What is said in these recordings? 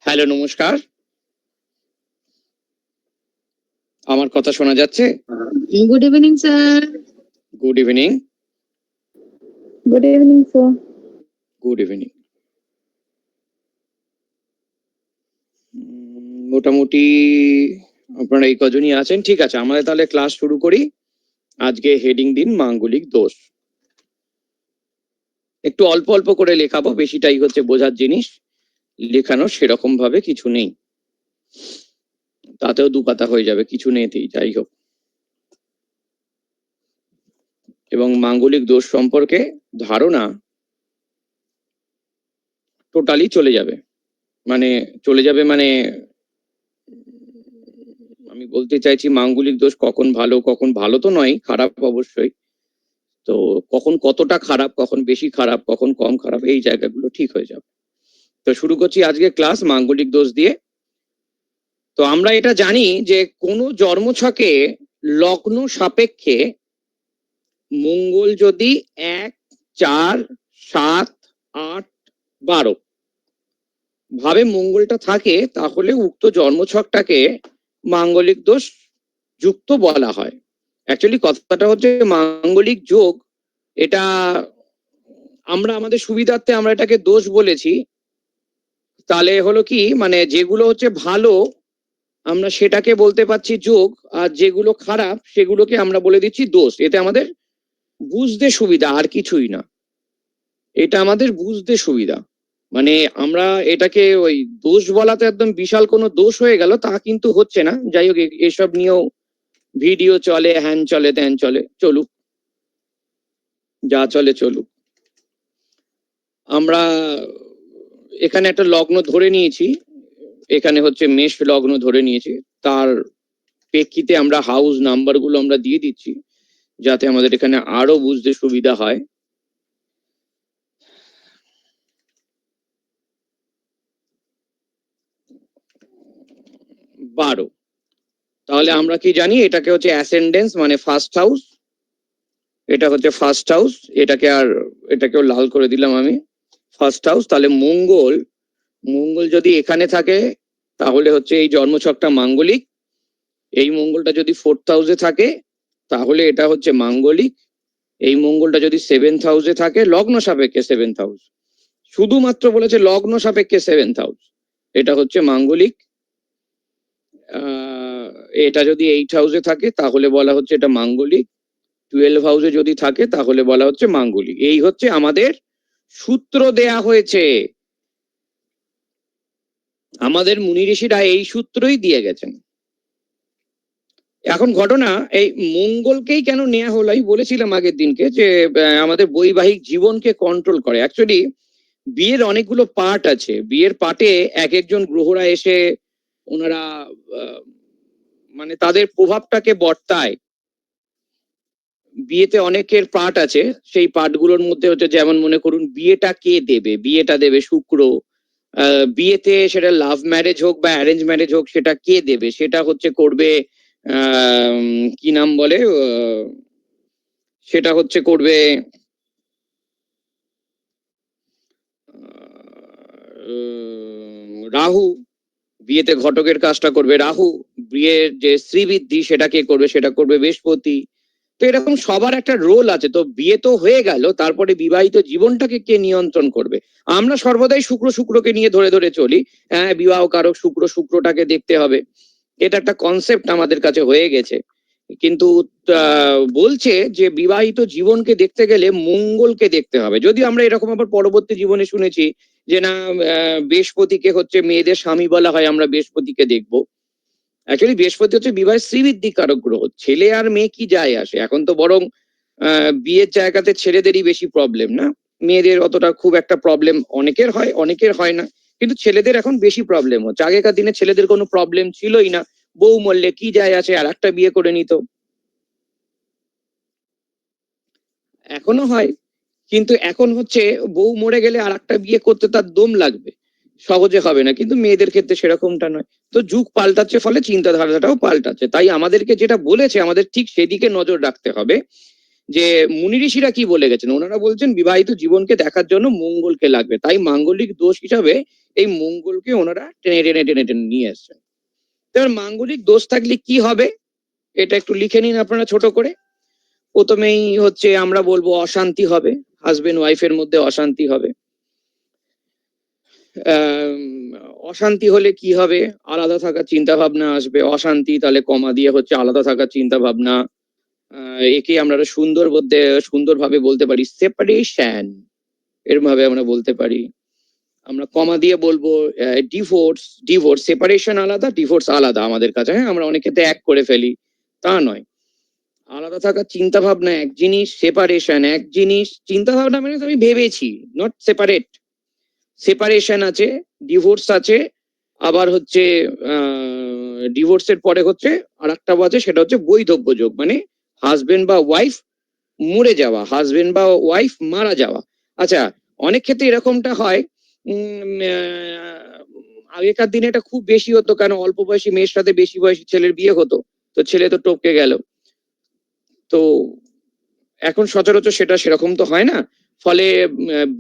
Hello, নমস্কার। আমার কথা শোনা যাচ্ছে? Good evening sir. Good evening. Good evening sir. Good evening. মোটামুটি আপনারা এই কজনই আছেন, ঠিক আছে। আমাদের তাহলে ক্লাস শুরু করি। আজকে হেডিং দিন মাঙ্গলিক দোষ। একটু অল্প অল্প করে লেখাবো, বেশিটাই হচ্ছে বোঝার জিনিস, লেখানোর সেরকম ভাবে কিছু নেই, তাতেও দু পাতা হয়ে যাবে, কিছু নেই, যাই হোক। এবং মাঙ্গলিক দোষ সম্পর্কে ধারণা টোটালি চলে যাবে, মানে আমি বলতে চাইছি মাঙ্গলিক দোষ কখন ভালো তো নয়, খারাপ অবশ্যই। তো কখন কতটা খারাপ, কখন বেশি খারাপ, কখন কম খারাপ, এই জায়গাগুলো ঠিক হয়ে যাবে। তো শুরু করছি আজকে ক্লাস মাঙ্গলিক দোষ দিয়ে। তো আমরা এটা জানি যে কোনো জন্মছকে লগ্ন সাপেক্ষে মঙ্গল যদি 1, 4, 7, 8, 12 ভাবে মঙ্গলটা থাকে, তাহলে উক্ত জন্মছকটাকে মাঙ্গলিক দোষ যুক্ত বলা হয়। অ্যাকচুয়ালি কথাটা হচ্ছে মাঙ্গলিক যোগ, এটা আমরা আমাদের সুবিধার্থে আমরা এটাকে দোষ বলেছি। তাহলে হলো কি, মানে যেগুলো হচ্ছে ভালো আমরা সেটাকে বলতে পারছি যোগ, আর যেগুলো খারাপ সেগুলোকে আমরা বলে দিচ্ছি দোষ। এতে আমাদের বুঝতে সুবিধা, আর কিছুই না। এটা আমাদের বুঝতে সুবিধা, মানে আমরা এটাকে ওই দোষ বলাতে একদম বিশাল কোনো দোষ হয়ে গেল তা কিন্তু হচ্ছে না। যাই হোক, এসব নিয়েও ভিডিও চলে, হ্যান চলে, ত্যান চলে, চলুক, যা চলে চলুক। আমরা এখানে একটা লগ্ন ধরে নিয়েছি, এখানে হচ্ছে মেষ লগ্ন ধরে নিয়েছি, তার প্রেক্ষিতে আমরা হাউস নাম্বার গুলো আমরা দিয়ে দিচ্ছি, যাতে আমাদের এখানে আরো বুঝতে সুবিধা হয়। বারো, তাহলে আমরা কি জানি, এটাকে হচ্ছে অ্যাসেন্ডেন্স মানে ফার্স্ট হাউস, এটা হচ্ছে ফার্স্ট হাউস, এটাকেও লাল করে দিলাম আমি, ফার্স্ট হাউস। তাহলে মঙ্গল যদি এখানে থাকে তাহলে হচ্ছে এই জন্মছকটা মাঙ্গলিক। এই মঙ্গলটা যদি 4th হাউসে থাকে তাহলে এটা হচ্ছে মাঙ্গলিক। এই মঙ্গলটা যদি 7th হাউসে থাকে, লগ্ন সাপেক্ষে 7th হাউস, শুধুমাত্র বলেছে লগ্ন সাপেক্ষে 7th হাউস, এটা হচ্ছে মাঙ্গলিক। এটা যদি 8th হাউসে থাকে তাহলে বলা হচ্ছে এটা মাঙ্গলিক। 12 হাউসে যদি থাকে তাহলে বলা হচ্ছে মাঙ্গলিক। এই হচ্ছে আমাদের সূত্র দেয়া হয়েছে, আমাদের মুনি ঋষিরা এই সূত্রই দিয়ে গেছেন। এখন ঘটনা, এই মঙ্গলকেই কেন নেওয়া হলো, আমি বলেছিলাম আগের দিনকে যে আমাদের বৈবাহিক জীবনকে কন্ট্রোল করে। অ্যাকচুয়ালি বিয়ের অনেকগুলো পার্ট আছে, বিয়ের পার্টে এক একজন গ্রহরা এসে ওনারা মানে তাদের প্রভাবটাকে বর্তায়। বিয়েতে অনেকের পার্ট আছে, সেই পার্টগুলোর মধ্যে হচ্ছে, যেমন মনে করুন বিয়েটা কে দেবে, বিয়েটা দেবে শুক্র। বিয়েতে সেটা লাভ ম্যারেজ হোক বা অ্যারেঞ্জ ম্যারেজ হোক, সেটা কে দেবে, সেটা হচ্ছে করবে কি নাম বলে, সেটা হচ্ছে করবে রাহু। বিয়েতে ঘটকের কাজটা করবে রাহু। বিয়ের যে শ্রীবৃদ্ধি সেটা কে করবে, সেটা করবে বৃহস্পতি। তো এরকম সবার একটা রোল আছে। তো বিয়ে তো হয়ে গেল, তারপরে বিবাহিত জীবনটাকে কে নিয়ন্ত্রণ করবে? আমরা সর্বদাই শুক্রকে নিয়ে ধরে ধরে চলি, হ্যাঁ বিবাহ কারক শুক্রটাকে দেখতে হবে, এটা একটা কনসেপ্ট আমাদের কাছে হয়ে গেছে। কিন্তু বলছে যে বিবাহিত জীবনকে দেখতে গেলে মঙ্গলকে দেখতে হবে। যদিও আমরা এরকম আবার পরবর্তী জীবনে শুনেছি যে না, বৃহস্পতিকে হচ্ছে মেয়েদের স্বামী বলা হয়, আমরা বৃহস্পতিকে দেখবো। অ্যাকচুয়ালি বৃহস্পতি হচ্ছে বিবাহের শ্রীবৃদ্ধি কারক গ্রহ, ছেলে আর মেয়ে কি যায় আসে। এখন তো বরং বিয়ের জায়গাতে ছেলেদেরই বেশি প্রবলেম, না মেয়েদের অতটা খুব একটা প্রবলেম, অনেকের হয় অনেকের হয় না, কিন্তু ছেলেদের এখন বেশি প্রবলেম হচ্ছে। আগেকার দিনে ছেলেদের কোনো প্রবলেম ছিলই না, বউ মরলে কি যায় আসে, আর একটা বিয়ে করে নিত। এখনো হয়, কিন্তু এখন হচ্ছে বউ মরে গেলে আর একটা বিয়ে করতে তার দম লাগবে, সহজে হবে না। কিন্তু মেয়েদের ক্ষেত্রে সেরকমটা নয়। তো যুগ পাল্টাচ্ছে, ফলে চিন্তাধারাটাও পাল্টাচ্ছে। তাই আমাদেরকে যেটা বলেছে, আমাদের ঠিক সেদিকে নজর রাখতে হবে যে মুনি ঋষিরা কি বলে গেছেন, ওনারা বলছেন বিবাহিত জীবনকে দেখার জন্য মঙ্গলকে লাগবে, তাই মাঙ্গলিক দোষ হিসাবে এই মঙ্গলকে ওনারা টেনে টেনে টেনে টেনে নিয়ে এসছেন। এবার মাঙ্গলিক দোষ থাকলে কি হবে এটা একটু লিখে নিন আপনারা ছোট করে। প্রথমেই হচ্ছে আমরা বলবো অশান্তি হবে, হাজবেন্ড ওয়াইফের মধ্যে অশান্তি হবে। অশান্তি হলে কি হবে, আলাদা থাকার চিন্তা ভাবনা আসবে। অশান্তি তাহলে কমা দিয়ে হচ্ছে আলাদা থাকার চিন্তা ভাবনা। একে আমরা সুন্দরভাবে বলতে পারি সেপারেশন, এরকম ভাবে আমরা বলতে পারি। আমরা কমা দিয়ে বলবো ডিভোর্স। ডিভোর্স, সেপারেশন আলাদা, ডিভোর্স আলাদা আমাদের কাছে। হ্যাঁ, আমরা অনেক ক্ষেত্রে এক করে ফেলি, তা নয়। আলাদা থাকার চিন্তা ভাবনা এক জিনিস, সেপারেশন এক জিনিস। চিন্তা ভাবনা মানে আমি ভেবেছি, নট সেপারেট। সেপারেশন আছে, ডিভোর্স আছে, আবার হচ্ছে ডিভোর্সের পরে হচ্ছে আর একটা আছে, সেটা হচ্ছে বৈধব্য যোগ, মানে হাজবেন্ড বা ওয়াইফ মরে যাওয়া, হাজবেন্ড বা ওয়াইফ মারা যাওয়া। আচ্ছা, অনেক ক্ষেত্রে এরকমটা হয়, আগেকার দিনে এটা খুব বেশি হতো, কারণ অল্প বয়সী মেয়ের সাথে বেশি বয়সী ছেলের বিয়ে হতো, তো ছেলে তো টপকে গেল। তো এখন সচরাচর সেটা সেরকম তো হয় না, ফলে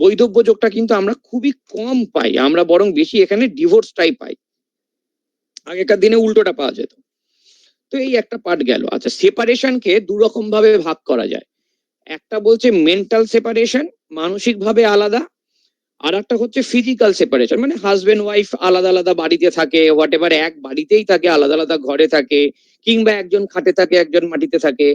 বৈধব্য যোগটা কিন্তু আমরা খুবই কম পাই, আমরা বরং বেশি এখানে ডিভোর্সটাই পাই। আগেকার দিনে উল্টোটা পাওয়া যেত। তো এই একটা পার্ট গেল। আচ্ছা, সেপারেশনকে দু রকম ভাবে ভাগ করা যায়। একটা বলছে মেন্টাল সেপারেশন, মানসিক ভাবে আলাদা। আর একটা হচ্ছে ফিজিক্যাল সেপারেশন, মানে হাজবেন্ড ওয়াইফ আলাদা আলাদা বাড়িতে থাকে, হোয়াট এভার, এক বাড়িতেই থাকে, আলাদা আলাদা ঘরে থাকে, কিংবা একজন খাটে থাকে একজন মাটিতে থাকে,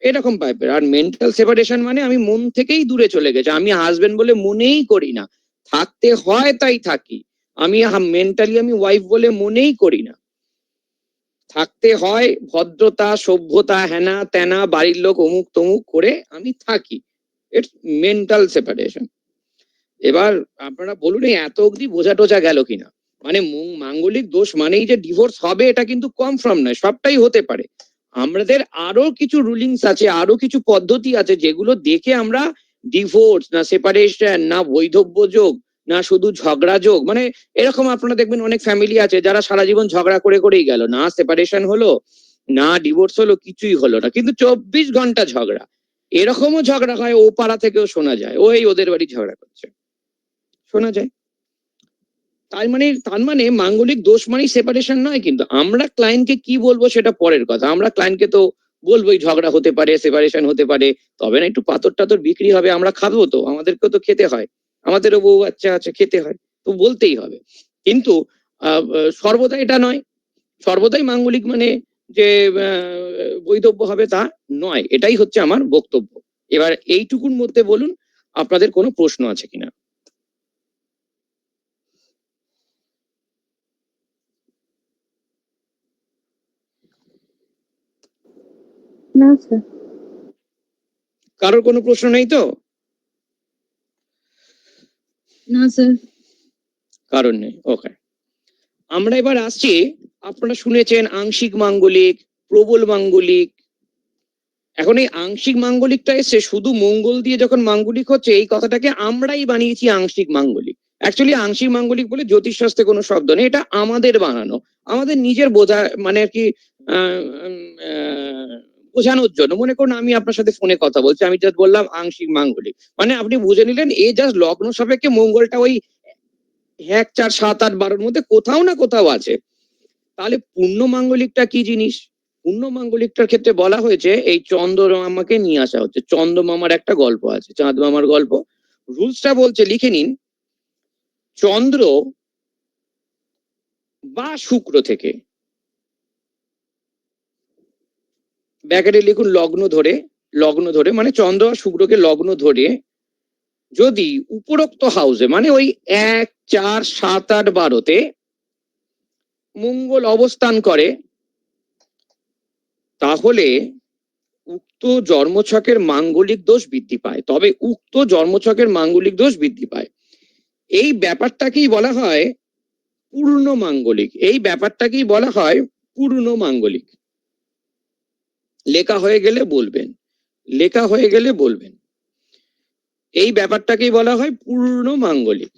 এরকম টাইপের। আর মেন্টাল সেপারেশন মানে আমি মন থেকেই দূরে চলে গেছি, আমি হাজবেন্ড বলে মনেই করি না, থাকতে হয় তাই থাকি। আমি মেন্টালি আমি ওয়াইফ বলে মনেই করি না, থাকতে হয় ভদ্রতা সভ্যতা হেনা তেনা বাড়ির লোক অমুক তমুক করে আমি থাকি। It's mental separation. এবার আপনারা বলুন এই এত অবধি বোঝা টোঝা গেল কিনা। মানে মাঙ্গলিক দোষ মানেই যে ডিভোর্স হবে এটা কিন্তু কনফার্ম নয়, সবটাই হতে পারে। আমাদের আরো কিছু রুলিংস আছে, আরো কিছু পদ্ধতি আছে, যেগুলো দেখে আমরা ডিভোর্স না সেপারেশন না বৈধব্য যোগ না শুধু ঝগড়া যোগ, মানে এরকম আপনারা দেখবেন অনেক ফ্যামিলি আছে যারা সারা জীবন ঝগড়া করে করেই গেল, না সেপারেশন হলো না ডিভোর্স হলো, কিছুই হলো না, কিন্তু 24 ঘন্টা ঝগড়া। এরকমও ঝগড়া হয়, ও পাড়া থেকেও শোনা যায়, ওই ওদের বাড়ি ঝগড়া করছে, শোনা যায়। তার মানে মাঙ্গলিক দোষ মানেই সেপারেশন নয়। কিন্তু আমরা ক্লায়েন্টকে কি বলবো সেটা পরের কথা। আমরা ক্লায়েন্টকে তো বলবোই ঝগড়া হতে পারে, সেপারেশন হতে পারে, তবে না একটু পাথর টাথর বিক্রি হবে, আমরা খাবো তো, আমাদেরকেও তো খেতে হয়, আমাদেরও বউ বাচ্চা আছে, খেতে হয়, তো বলতেই হবে। কিন্তু সর্বদা এটা নয়, সর্বদাই মাঙ্গলিক মানে যে বৈধব্য হবে তা নয়, এটাই হচ্ছে আমার বক্তব্য। এবার এইটুকুর মধ্যে বলুন আপনাদের কোনো প্রশ্ন আছে কিনা। না স্যার। কারোর কোনো প্রশ্ন নেই তো? না স্যার। কারণ নেই, ওকে। আমরা এবার আসছি, আপনারা শুনেছেন আংশিক মাঙ্গলিক, প্রবল মাঙ্গলিক। এখন এই আংশিক মাঙ্গলিকটা এসে শুধু মঙ্গল দিয়ে যখন মাঙ্গলিক হচ্ছে, এই কথাটাকে আমরাই বানিয়েছি আংশিক মাঙ্গলিক। অ্যাকচুয়ালি আংশিক মাঙ্গলিক বলে জ্যোতিষশাস্ত্রে কোনো শব্দ নেই, এটা আমাদের বানানো, আমাদের নিজের বোঝা, মানে আর কি বোঝানোর জন্য। মনে করুন আমি আপনার সাথে ফোনে কথা বলছি, আমি জাস্ট বললাম আংশিক মাঙ্গলিক, মানে আপনি বুঝে নিলেন এ জাস্ট লগ্ন সাপেক্ষে মঙ্গলটা ওই 1 4 7 8 12 মধ্যে কোথাও না কোথাও আছে। তাহলে পূর্ণ মাঙ্গলিকটা কি জিনিস? পূর্ণ মাঙ্গলিকটার ক্ষেত্রে বলা হয়েছে এই চন্দ্রমামাকে নিয়ে আসা হচ্ছে। চন্দ্রমামার একটা গল্প আছে, চাঁদ মামার গল্প। রুলসটা বলছে, লিখে নিন, চন্দ্র বা শুক্র থেকে, ব্যাকেটে লিখুন লগ্ন ধরে, লগ্ন ধরে মানে চন্দ্র আর শুক্রকে লগ্ন ধরে যদি উপরোক্ত হাউসে মানে ওই 1 4 7 8 12-তে মঙ্গল অবস্থান করে, তাহলে উক্ত জন্মছকের মাঙ্গলিক দোষ বৃদ্ধি পায়। তবে উক্ত জন্মছকের মাঙ্গলিক দোষ বৃদ্ধি পায়। এই ব্যাপারটাকেই বলা হয় পূর্ণ মাঙ্গলিক, এই ব্যাপারটাকেই বলা হয় পূর্ণ মাঙ্গলিক। লেখা হয়ে গেলে বলবেন, লেখা হয়ে গেলে বলবেন, এই ব্যাপারটাকেই বলা হয় পূর্ণ মাঙ্গলিক।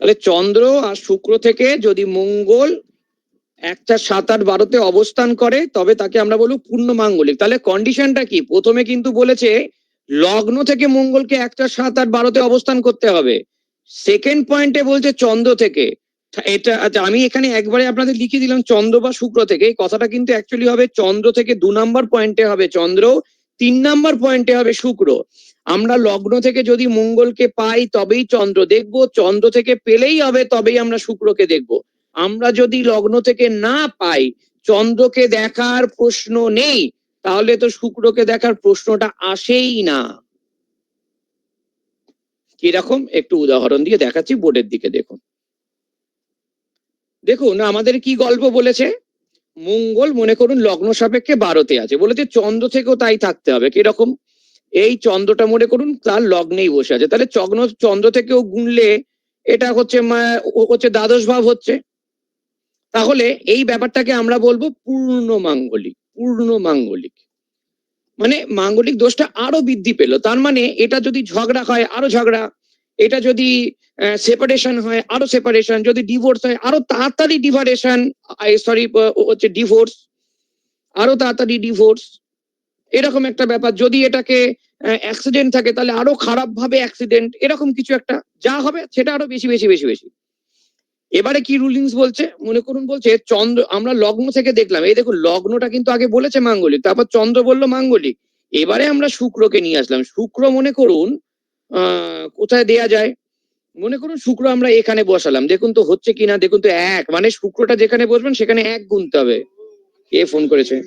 তাহলে চন্দ্র আর শুক্র থেকে যদি মঙ্গল 1, 4, 7, 8, 12-তে অবস্থান করে তবে তাকে আমরা বলবো পূর্ণ মাঙ্গলিক। তাহলে কন্ডিশনটা কি? প্রথমে কিন্তু বলেছে লগ্ন থেকে মঙ্গলকে 1, 4, 7, 8, 12-তে অবস্থান করতে হবে। সেকেন্ড পয়েন্টে বলছে চন্দ্র থেকে। এটা আচ্ছা, আমি এখানে একবারে আপনাদের লিখে দিলাম চন্দ্র বা শুক্র থেকে। এই কথাটা কিন্তু অ্যাকচুয়ালি হবে চন্দ্র থেকে 2 নাম্বার পয়েন্টে হবে চন্দ্র, 3 নাম্বার পয়েন্টে হবে শুক্র। আমরা লগ্ন থেকে যদি মঙ্গলকে পাই তবেই চন্দ্র দেখব, চন্দ্র থেকে পেলেই হবে তবেই আমরা শুক্রকে দেখব। আমরা যদি লগ্ন থেকে না পাই, চন্দ্রকে দেখার প্রশ্ন নেই, তাহলে তো শুক্রকে দেখার প্রশ্নটা আসেই না। কিরকম একটু উদাহরণ দিয়ে দেখাচ্ছি, বোর্ডের দিকে দেখুন। দেখুন আমাদের কি গল্প বলেছে, মঙ্গল মনে করুন লগ্ন সাপেক্ষে 12-তে আছে, বলেছে চন্দ্র থেকেও তাই থাকতে হবে। কিরকম, এই চন্দ্রটা মনে করুন তার লগ্নেই বসে আছে, তাহলে চন্দ্র থেকেও গুনলে এটা হচ্ছে হচ্ছে দ্বাদশ ভাব হচ্ছে। তাহলে এই ব্যাপারটাকে আমরা বলবো পূর্ণ মাঙ্গলিক। পূর্ণ মাঙ্গলিক মানে মাঙ্গলিক দোষটা আরো বৃদ্ধি পেল। তার মানে এটা যদি ঝগড়া হয় আরো ঝগড়া, এটা যদি সেপারেশন হয় আরো সেপারেশন, যদি ডিভোর্স হয় আরো তাড়াতাড়ি ডিভারেশন, সরি হচ্ছে ডিভোর্স, আরো তাড়াতাড়ি ডিভোর্স, এরকম একটা ব্যাপার। যদি এটাকে অ্যাক্সিডেন্ট থাকে তাহলে আরো খারাপ ভাবে অ্যাক্সিডেন্ট, এরকম কিছু একটা যা হবে সেটা আরো বেশি বেশি বেশি বেশি। এবারে কি রুলিংস বলছে, মনে করুন বলছে চন্দ্র, আমরা লগ্ন থেকে দেখলাম, এই দেখুন লগ্নটা কিন্তু আগে বলেছে মাঙ্গলিক, তারপর চন্দ্র বললো মাঙ্গলিক, এবারে আমরা শুক্রকে নিয়ে আসলাম। শুক্র মনে করুন কোথায় দেয়া যায়, মনে করুন শুক্র আমরা এখানে বসালাম, দেখুন তো হচ্ছে কিনা, দেখুন তো 1, মানে শুক্রটা যেখানে বসবেন সেখানে 1 গুনতে হবে। কে ফোন করেছে?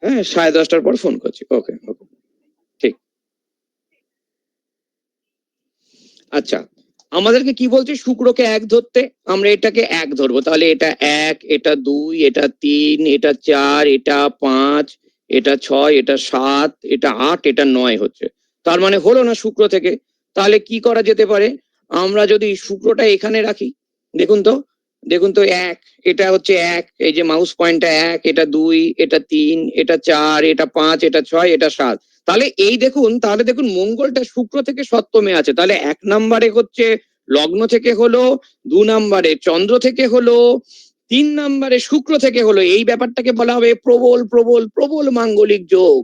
হ্যাঁ 10:30টার পর ফোন করছি। ওকে ওকে, ঠিক। আচ্ছা, আমাদেরকে কি বলছে, শুক্রকে 1 ধরতে, আমরা এটাকে 1 ধরবো, তাহলে এটা 1, এটা 2, এটা 3, এটা 4, এটা 5, এটা 6, এটা 7, এটা 8, এটা 9 হচ্ছে। তার মানে হলো না শুক্র থেকে। তাহলে কি করা যেতে পারে, আমরা যদি শুক্রটা এখানে রাখি, দেখুন তো, দেখুন তো 1, এটা হচ্ছে 1, এই যে মাউস পয়েন্টটা 1, এটা 2, এটা 3, এটা 4, এটা 5, এটা 6, এটা 7। তাহলে এই দেখুন, তাহলে দেখুন মঙ্গলটা শুক্র থেকে সপ্তমে আছে, তাহলে 1 নম্বরে হচ্ছে লগ্ন থেকে হলো, 2 নম্বরে চন্দ্র থেকে হলো, 3 নম্বরে শুক্র থেকে হলো। এই ব্যাপারটাকে বলা হবে প্রবল প্রবল প্রবল মাঙ্গলিক যোগ।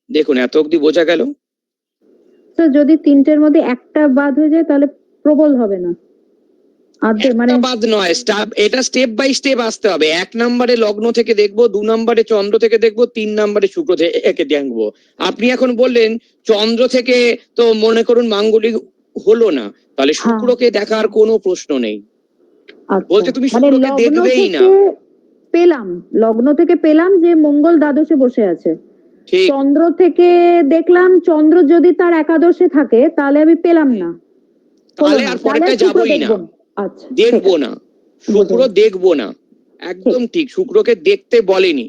দেখুন এত অব্দি বোঝা গেল? স্যার যদি তিনটের মধ্যে একটা বাদ হয়ে যায় তাহলে প্রবল হবে না, মানে একটা বাদ নয়, এটা স্টেপ বাই স্টেপ আসতে হবে। 1 নম্বরে লগ্ন থেকে দেখবো, 2 নম্বরে চন্দ্র থেকে দেখবো, 3 নম্বরে শুক্র থেকে দেখবো। আপনি এখন বললেন চন্দ্র থেকে তো মনে করুন মাঙ্গলিক হলো না, তাহলে শুক্রকে দেখার কোনো প্রশ্ন নেই। বলছে তুমি মানে শুক্রকে লগ্ন দেখবেই থেকে না। পেলাম, লগ্ন থেকে পেলাম যে মঙ্গল দ্বাদশে বসে আছে, ঠিক, চন্দ্র থেকে দেখলাম চন্দ্র যদি তার একাদশে থাকে তাহলে আমি পেলাম না, হলো তাহলে না, আর তাহলে পরেরটা শুক্র যাবোই না, দেখবো না। আচ্ছা ঠিক দেখবো আছে, না, শুক্র বুঝলাম। দেখবো না। একদম ঠিক, শুক্রকে দেখতে বলেনি,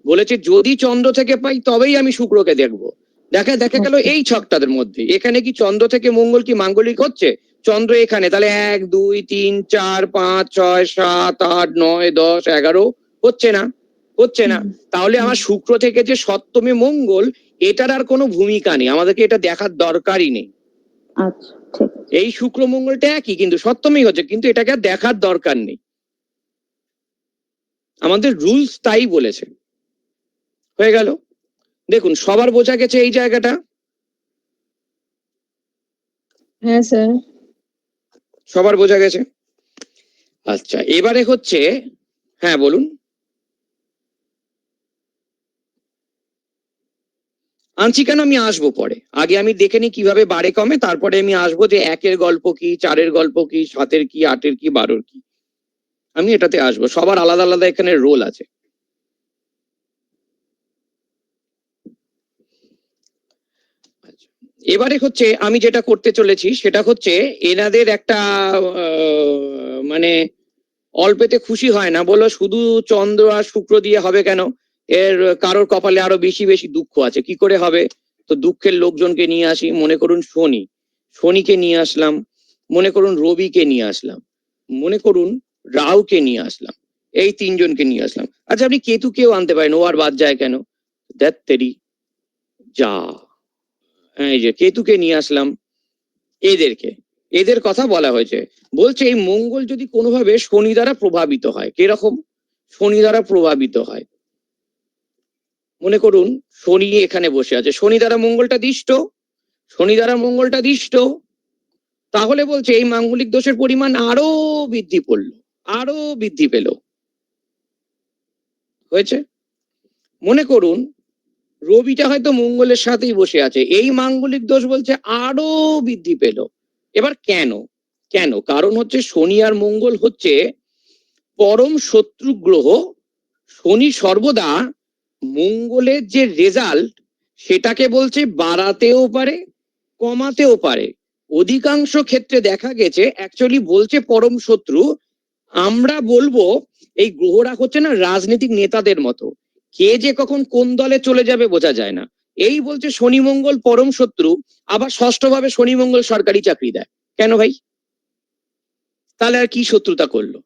বলেছে যদি চন্দ্র থেকে পাই তবেই আমি শুক্রকে দেখবো। দেখা গেল আচ্ছা। এই ছকটাদের মধ্যে, এখানে কি চন্দ্র থেকে মঙ্গল কি মাঙ্গলিক হচ্ছে, চন্দ্র এখানে, তাহলে 1, 2, 3, 4, 5, 6, 7, 8, 9, 10, 11 হচ্ছে না, হচ্ছে না। তাহলে আমার শুক্র থেকে যে সপ্তমে মঙ্গল, এটার আর কোনো ভূমিকা নেই, আমাদেরকে এটা দেখার দরকারই নেই। আচ্ছা ঠিক আছে। এই শুক্র মঙ্গলটা একই কিন্তু সপ্তমেই হচ্ছে, কিন্তু এটাকে আর দেখার দরকার নেই, আমাদের রুলস তাই বলেছে। হয়ে গেল, দেখুন সবার বোঝা গেছে এই জায়গাটা। হ্যাঁ স্যার। সবার বোঝা গেছে? আচ্ছা, এবারে হচ্ছে, হ্যাঁ বলুন। আনছি কেন, আমি আসবো পরে, আগে আমি দেখে নিই কিভাবে বাড়ে কমে, তারপরে আমি আসবো যে 1-এর গল্প কি, 4-এর গল্প কি, 7-এর কি, 8-এর কি, 12-এর কি, আমি এটাতে আসবো। সবার আলাদা আলাদা এখানে রোল আছে। আচ্ছা, এবারে হচ্ছে আমি যেটা করতে চলেছি সেটা হচ্ছে এনাদের একটা মানে অল্পেতে খুশি হয় না বলো, শুধু চন্দ্র আর শুক্র দিয়ে হবে কেন, এর কারোর কপালে আরো বেশি বেশি দুঃখ আছে, কি করে হবে? তো দুঃখের লোকজনকে নিয়ে আসি, মনে করুন শনিকে নিয়ে আসলাম, মনে করুন রবিকে নিয়ে আসলাম, মনে করুন রাহুকে নিয়ে আসলাম, এই তিনজনকে নিয়ে আসলাম। আচ্ছা, আপনি কেতুকেও আনতে পারেন, ও আর বাদ যায় কেন? ধ্যাত্তেরি, যা, এই যে কেতুকে নিয়ে আসলাম, এদের কথা বলা হয়েছে। বলছে এই মঙ্গল যদি কোনোভাবে শনি দ্বারা প্রভাবিত হয়, কিরকম শনি দ্বারা প্রভাবিত হয়? মনে করুন শনি এখানে বসে আছে, শনি দ্বারা মঙ্গলটা দিষ্ট, তাহলে বলছে এই মাঙ্গলিক দোষের পরিমাণ আরো বৃদ্ধি পেল। হয়েছে? মনে করুন রবিটা হয়তো মঙ্গলের সাথেই বসে আছে, এই মাঙ্গলিক দোষ বলছে আরো বৃদ্ধি পেল। এবার কেন কারণ হচ্ছে শনি আর মঙ্গল হচ্ছে পরম শত্রু গ্রহ। শনি সর্বদা মঙ্গলের যে রেজাল্ট সেটাকে বলছে বাড়াতেও পারে, কমাতেও পারে। অধিকাংশ ক্ষেত্রে দেখা গেছে অ্যাকচুয়ালি বলছে পরম শত্রু। আমরা বলবো এই গ্রহরা হচ্ছে না রাজনৈতিক নেতাদের মতো, কে যে কখন কোন দলে চলে যাবে বোঝা যায় না। এই বলছে শনি মঙ্গল পরম শত্রু, আবার ষষ্ঠভাবে শনি মঙ্গল সরকারি চাকরি দেয়। কেন ভাই? তাহলে আর কি শত্রুতা করলো?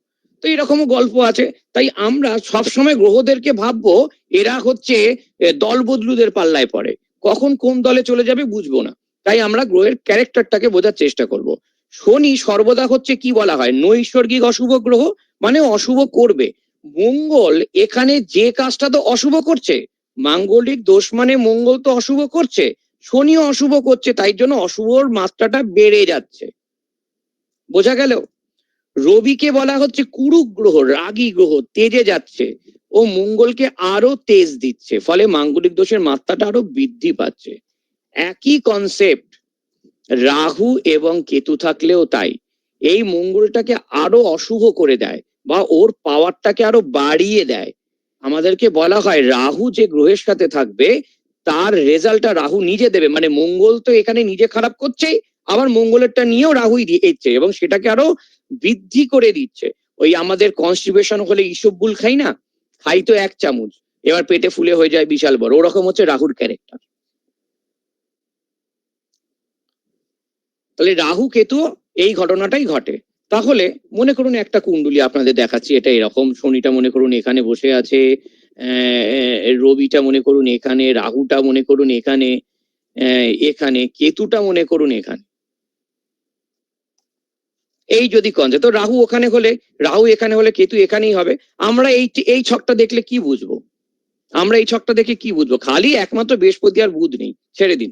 তো এরকমও গল্প আছে। তাই আমরা সবসময় গ্রহদেরকে ভাববো এরা হচ্ছে দল বদলুদের পাল্লায় পড়ে, কখন কোন দলে চলে যাবে বুঝবো না। তাই আমরা গ্রহের ক্যারেক্টারটাকে বোঝার চেষ্টা করব। শনি সর্বদা হচ্ছে কি বলা হয়, নৈসর্গিক অশুভ গ্রহ, মানে অশুভ করবে। মঙ্গল এখানে যে কাজটা তো অশুভ করছে, মাঙ্গলিক দোষ মানে মঙ্গল তো অশুভ করছে, শনিও অশুভ করছে, তাই জন্য অশুভর মাত্রাটা বেড়ে যাচ্ছে। বোঝা গেল? রবিকে বলা হচ্ছে কুরু গ্রহ, রাগী গ্রহ, তেজে যাচ্ছে, ও মঙ্গলকে আরো তেজ দিচ্ছে, ফলে মাঙ্গলিক দোষের মাত্রাটা আরো বৃদ্ধি পাচ্ছে। একই কনসেপ্ট রাহু এবং কেতু থাকলেও তাই, এই মঙ্গলটাকে আরো অশুভ করে দেয় বা ওর পাওয়ারটাকে আরো বাড়িয়ে দেয়। আমাদেরকে বলা হয় রাহু যে গ্রহের সাথে থাকবে তার রেজাল্টটা রাহু নিজে দেবে, মানে মঙ্গল তো এখানে নিজে খারাপ করছেই, আবার মঙ্গলেরটা নিয়েও রাহুই দিচ্ছে এবং সেটাকে আরো বৃদ্ধি করে দিচ্ছে। ওই আমাদের কনস্টিপেশন হলে ইসবগুল খাই না, খাই তো 1 চামচ, এবার পেটে ফুলে হয়ে যায় বিশাল বড়, ওরকম হচ্ছে রাহুর ক্যারেক্টার। তাহলে রাহু কেতু এই ঘটনাটাই ঘটে। তাহলে মনে করুন একটা কুণ্ডলী আপনাদের দেখাচ্ছি, এটা এরকম, শনিটা মনে করুন এখানে বসে আছে, রবিটা মনে করুন এখানে, রাহুটা মনে করুন এখানে, এখানে কেতুটা মনে করুন এখানে। এই যদি কনসেপ্ট, তো রাহু এখানে হলে কেতু এখানেই হবে। আমরা এই ছকটা দেখলে কি বুঝবো? খালি একমাত্র বৃহস্পতি আর বুধ নেই, ছেড়ে দিন।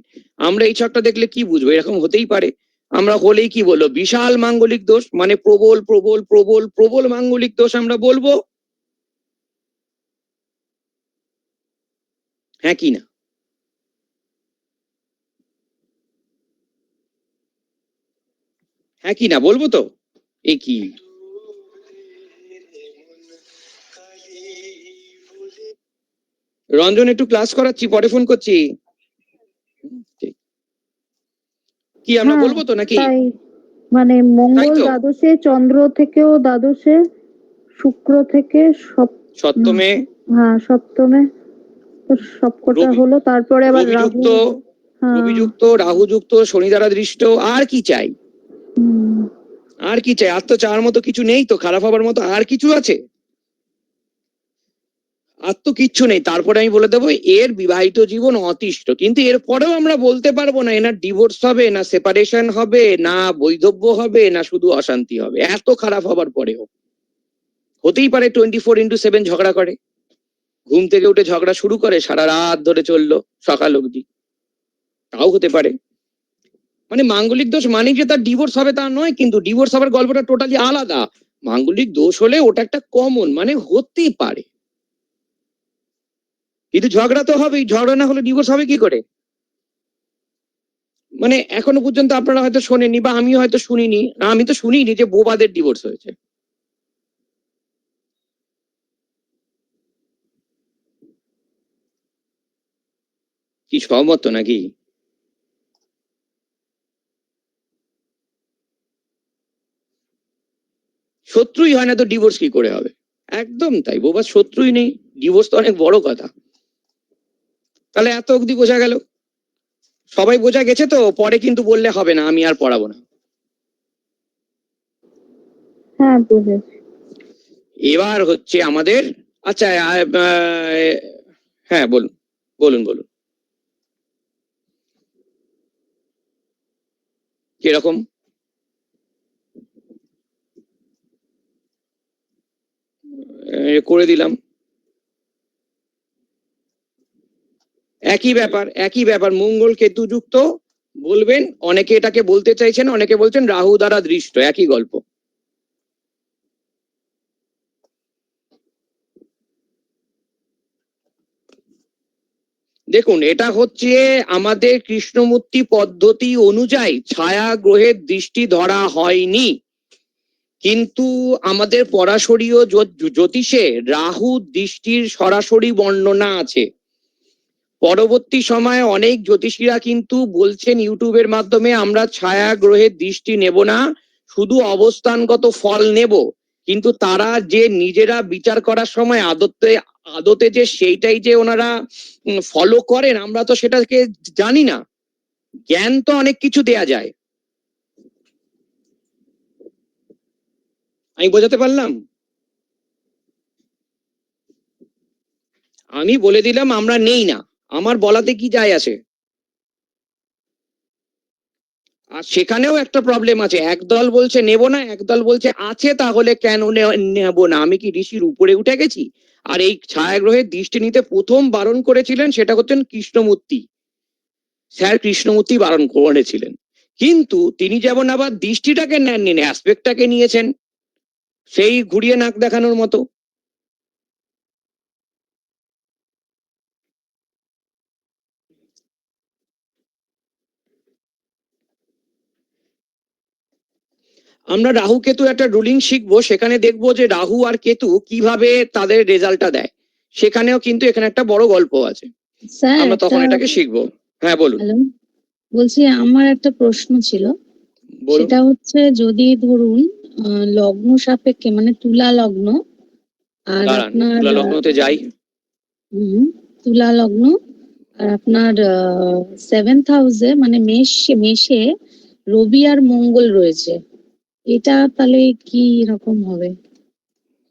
আমরা এই ছকটা দেখলে কি বুঝবো? এরকম হতেই পারে। আমরা হলেই কি বলবো? বিশাল মাঙ্গলিক দোষ, মানে প্রবল প্রবল প্রবল প্রবল মাঙ্গলিক দোষ আমরা বলবো। হ্যাঁ কি না? হ্যাঁ কি না বলবো তো? এই কি রঞ্জন, একটু ক্লাস করাচ্ছি, পরে ফোন করছি। কি আমরা হ্যাঁ, বলবো তো নাকি? তাই মানে মঙ্গল তাই তো, দ্বাদশে, চন্দ্র থেকেও দ্বাদশে, শুক্র থেকে সপ্তমে হ্যাঁ সপ্তমে, তো সবকটা রবি, হলো, তারপরে আবার রাহু। রবিযুক্ত, হ্যাঁ। রাহুযুক্ত, শনি দ্বারা দৃষ্ট, আর কি চাই? হুম। আর কি চাই? আর তো চাওয়ার মতো কিছু নেই তো, খারাপ হবার মতো আর কিছু আছে? আর তো কিচ্ছু নেই। তারপরে আমি বলে দেবো এর বিবাহিত জীবন অতিষ্ঠ, কিন্তু এরপরেও আমরা বলতে পারবো না এনার ডিভোর্স হবে না সেপারেশন হবে না বৈধব্য হবে না শুধু অশান্তি হবে, এত খারাপ হবার পরেও। হতেই পারে 24/7 ঝগড়া করে, ঘুম থেকে উঠে ঝগড়া শুরু করে, সারা রাত ধরে চললো সকাল অবধি, তাও হতে পারে। মানে মাঙ্গলিক দোষ মানে যে তার ডিভোর্স হবে তা নয়, কিন্তু ডিভোর্স হবার গল্পটা টোটালি আলাদা। মাঙ্গলিক দোষ হলে ওটা একটা কমন, মানে হতেই পারে, কিন্তু ঝগড়া তো হবেই, ঝগড়া না হলে ডিভোর্স হবে কি করে? মানে এখনো পর্যন্ত আপনারা হয়তো শোনেননি বা আমি হয়তো শুনিনি, আমি তো শুনিনি যে বোবাদের ডিভোর্স হয়েছে। কি সহমত তো নাকি? শত্রুই হয় না তো ডিভোর্স কি করে হবে? একদম তাই, বোবার শত্রুই নেই, ডিভোর্স তো অনেক বড় কথা। তাহলে এত অবধি বোঝা গেল, সবাই বোঝা গেছে তো? পরে কিন্তু বললে হবে না, আমি আর পড়াবো না। হ্যাঁ বুঝেছি। এবার হচ্ছে আমাদের, আচ্ছা হ্যাঁ বলুন বলুন বলুন, কিরকম? করে দিলাম। একই ব্যাপার, একই ব্যাপার, মঙ্গল কেতু যুক্ত বলবেন, অনেকে এটাকে বলতে চাইছেন, অনেকে বলছেন রাহু দ্বারা দৃষ্ট, একই গল্প। দেখুন, এটা হচ্ছে আমাদের কৃষ্ণমূর্তি পদ্ধতি অনুযায়ী ছায়া গ্রহের দৃষ্টি ধরা হয়নি, কিন্তু আমাদের পরাশরীয় জ্যোতিষে রাহু দৃষ্টির সরাসরি বর্ণনা আছে। পরবর্তী সময়ে অনেক জ্যোতিষীরা কিন্তু বলছেন ইউটিউবের মাধ্যমে, আমরা ছায়া গ্রহের দৃষ্টি নেব না, শুধু অবস্থানগত ফল নেব। কিন্তু তারা যে নিজেরা বিচার করার সময় আদতে আদতে যে সেইটাই যে ওনারা ফলো করেন, আমরা তো সেটাকে জানি না। জ্ঞান তো অনেক কিছু দেয়া যায়। আমি বোঝাতে পারলাম? আমি বলে দিলাম আমরা নেই না, আমার বলাতে কি যায় আসে? আর সেখানেও একটা প্রবলেম আছে, একদল বলছে নেব না, একদল বলছে আছে, তাহলে কেন নেব না? আমি কি ঋষির উপরে উঠে গেছি? আর এই ছায়াগ্রহের দৃষ্টি নিতে প্রথম বারণ করেছিলেন সেটা হচ্ছেন কৃষ্ণমূর্তি, স্যার কৃষ্ণমূর্তি বারণ করেছিলেন। কিন্তু তিনি যেমন আবার দৃষ্টিটাকে নেননি, অ্যাসপেক্টটাকে নিয়েছেন, সেই ঘুরিয়ে নাক দেখানোর মতো। আমরা রাহু কেতু একটা রুলিং শিখবো, সেখানে দেখবো যে রাহু আর কেতু কিভাবে তাদের রেজাল্টটা দেয়, সেখানেও কিন্তু এখানে একটা বড় গল্প আছে, স্যার আমরা তখন একটা, এটাকে শিখবো। হ্যাঁ বলুন। হ্যালো, বলছি আমার একটা প্রশ্ন ছিল। বলুন। সেটা হচ্ছে যদি ধরুন লগ্ন সাপেক্ষে মানে তুলা লগ্ন আর দাঁড়ান, আপনার তুলা লগ্নতে যাই। তুলা লগ্ন আর আপনার 7th হাউসে মানে মেষে রবি আর মঙ্গল রয়েছে, এটা তাহলে কি রকম হবে?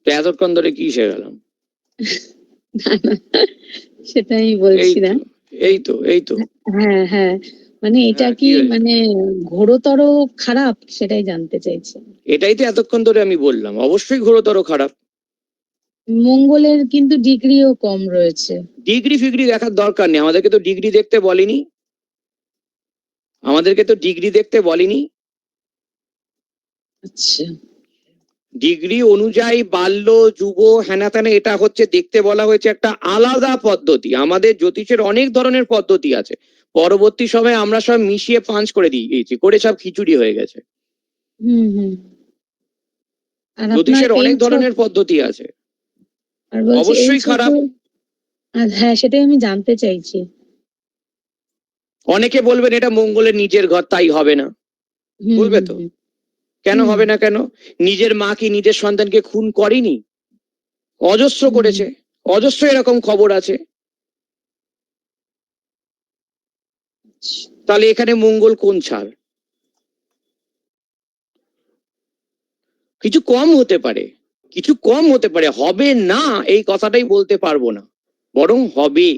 তো এতক্ষণ ধরে কি শেখালাম? না, না, সেটাই এই বলছি না। তো, এই তো, এই তো। হ্যাঁ হ্যাঁ, মানে এটা হ্যাঁ, কি কি হয়েছে? মানে ঘোরতর খারাপ সেটাই জানতে চাইছি। এটাই তো এতক্ষণ ধরে আমি বললাম, অবশ্যই ঘোরতর খারাপ। মঙ্গলের কিন্তু ডিগ্রিও কম রয়েছে। ডিগ্রি ফিগ্রি দেখার দরকার নেই, আমাদেরকে তো ডিগ্রি দেখতে বলেনি, আমাদেরকে তো ডিগ্রি দেখতে বলেনি। আচ্ছা, ডিগ্রি অনুযায়ী বাল্য যুব হেনা তেনা এটা হচ্ছে দেখতে বলা হয়েছে একটা আলাদা পদ্ধতি। আমাদের জ্যোতিষের অনেক ধরনের পদ্ধতি আছে, পরবর্তী সময়ে আমরা সব মিশিয়ে পাঁচ করে দিয়েছি, করে সব খিচুড়ি হয়ে গেছে। হুম। আর আপনার জ্যোতিষের এই অনেক ধরনের পদ্ধতি আছে। আর বলছি এই অবশ্যই খারাপ। হ্যাঁ সেটাই আমি জানতে চাইছি। অনেকে বলবেন এটা মঙ্গলের নিজের ঘর, তাই হবে না, হুম বলবে হুম তো। হুম কেন হুম, হবে না? কেন? নিজের মা কি নিজের সন্তানকে খুন করেনি? অজস্র হুম, করেছে, অজস্র এরকম খবর আছে। আচ্ছা। তাহলে এখানে মঙ্গল কোন ছাড়? কিছু কম হতে পারে, কিছু কম হতে পারে, হবে না এই কথাটাই বলতে পারবো না, বরং হবে।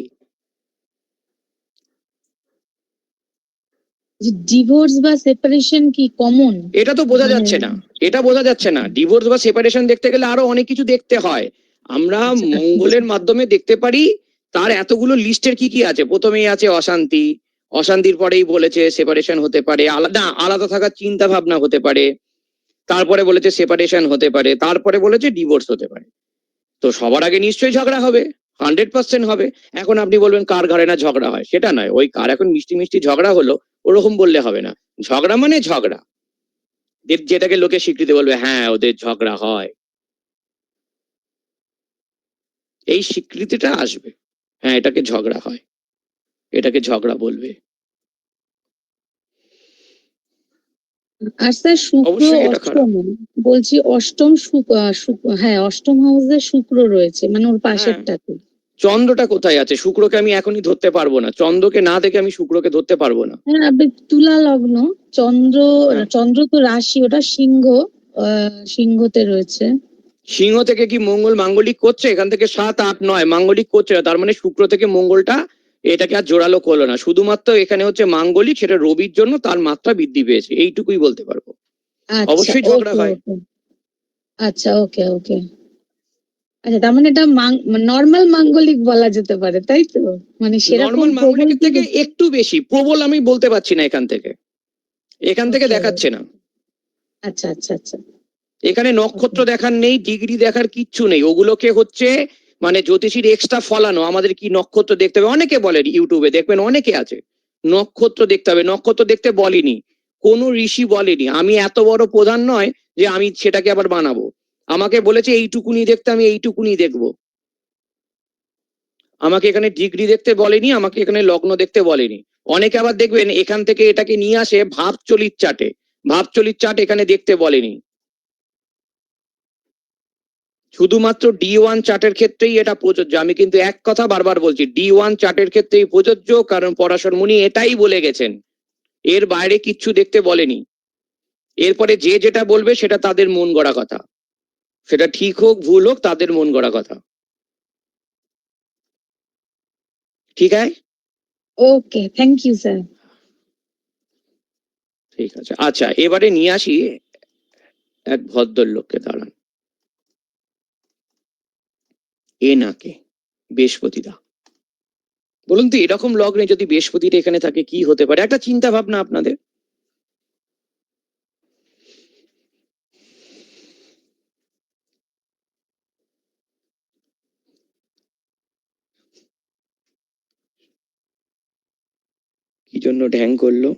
যে ডিভোর্স বা সেপারেশন কি কমন? এটা তো বোঝা মানে যাচ্ছে না, এটা বোঝা যাচ্ছে না। ডিভোর্স বা সেপারেশন দেখতে গেলে আরো অনেক কিছু দেখতে হয়। আমরা আচ্ছা, মঙ্গলের মাধ্যমে দেখতে পারি তার এতগুলো লিস্টের কি কি আছে। প্রথমেই আছে অশান্তি, অশান্তির পরেই বলেছে সেপারেশন হতে পারে, আলাদা আলাদা থাকার চিন্তা ভাবনা হতে পারে, তারপরে বলেছে সেপারেশন হতে পারে, তারপরে বলেছে ডিভোর্স হতে পারে। তো সবার আগে নিশ্চয়ই ঝগড়া হবে, 100% হবে। এখন আপনি বলবেন কার ঘরে না ঝগড়া হয়, সেটা নয়, ওই কার এখন মিষ্টি মিষ্টি ঝগড়া হলো ওরকম বললে হবে না। ঝগড়া মানে ঝগড়া, যেটাকে লোকে স্বীকৃতি বলবে, হ্যাঁ ওদের ঝগড়া হয়, এই স্বীকৃতিটা আসবে। হ্যাঁ এটাকে ঝগড়া হয়, এটাকে ঝগড়া বলবে। আর স্যার শুক্র অবশ্যই এটা খারাপ। অষ্টম, বলছি অষ্টম হ্যাঁ অষ্টম হাউসে শুক্র রয়েছে, মানে ওর হ্যাঁ, পাশেরটাতে। চন্দ্রটা কোথায় আছে? শুক্রকে আমি এখনই ধরতে পারবো না, চন্দ্রকে না দেখে আমি শুক্রকে ধরতে পারবো না। হ্যাঁ আপনি তুলা লগ্ন, চন্দ্র, হ্যাঁ। চন্দ্র তো রাশি, ওটা সিংহ, সিংহতে রয়েছে। সিংহ থেকে কি মঙ্গল মাঙ্গলিক করছে? এখান থেকে 7, 8, 9 মাঙ্গলিক করছে না, তার মানে শুক্র থেকে মঙ্গলটা এটাকে আর জোরালো করলো না, শুধুমাত্র এখানে হচ্ছে মাঙ্গলিক, সেটা রবির জন্য তার মাত্রা বৃদ্ধি পেয়েছে, এইটুকুই বলতে পারবো। আচ্ছা অবশ্যই ঝগড়া ওকে হয়। ওকে, আচ্ছা ওকে ওকে। আচ্ছা তার মানে এটা নর্মাল মাঙ্গলিক বলা যেতে পারে, তাই তো? মানে সেরকম নর্মাল প্রবল মাঙ্গলিকের কি? থেকে একটু বেশি প্রবল আমি বলতে পারছি না, এখান থেকে ওকে, দেখাচ্ছে না। আচ্ছা আচ্ছা আচ্ছা। এখানে নক্ষত্র দেখার নেই, ডিগ্রি দেখার কিচ্ছু নেই, ওগুলোকে হচ্ছে মানে জ্যোতিষীর এক্সট্রা ফলানো। আমাদের কি নক্ষত্র দেখতে হবে, অনেকে বলে, ইউটিউবে দেখবেন অনেকে আছে নক্ষত্র দেখতে হবে, নক্ষত্র দেখতে বলেনি, কোন ঋষি বলেনি। আমি এত বড় প্রধান নয় যে আমি সেটাকে আবার বানাবো, আমাকে বলেছে এইটুকুনি দেখতে, আমি এইটুকুনি দেখবো। আমাকে এখানে ডিগ্রি দেখতে বলেনি, আমাকে এখানে লগ্ন দেখতে বলেনি। অনেকে আবার দেখবেন এখান থেকে এটাকে নিয়ে আসে ভাবচলিত চাটে, ভাবচলিত চাট এখানে দেখতে বলেনি। শুধুমাত্র D1 চার্টের ক্ষেত্রেই এটা প্রযোজ্য, আমি কিন্তু এক কথা বারবার বলছি, D1 চার্টের ক্ষেত্রেই প্রযোজ্য, কারণ পরাশর মুনি এটাই বলে গেছেন, এর বাইরে কিচ্ছু দেখতে বলেনি। এরপরে যে যেটা বলবে সেটা তাদের মন গড়া কথা, সেটা ঠিক হোক ভুল হোক তাদের মন গড়া কথা। ঠিক আছে, ওকে, থ্যাংক ইউ স্যার। ঠিক আছে। আচ্ছা এবারে নিয়ে আসি এক ভদ্রলোককে, দাঁড়ান, এ নাকে বৃহস্পতিদা, বলুন তো এরকম লগ্নে যদি বৃহস্পতিটা এখানে থাকে কি হতে পারে, একটা চিন্তা ভাবনা আপনাদের। কি জন্য ঢ্যাং করলো?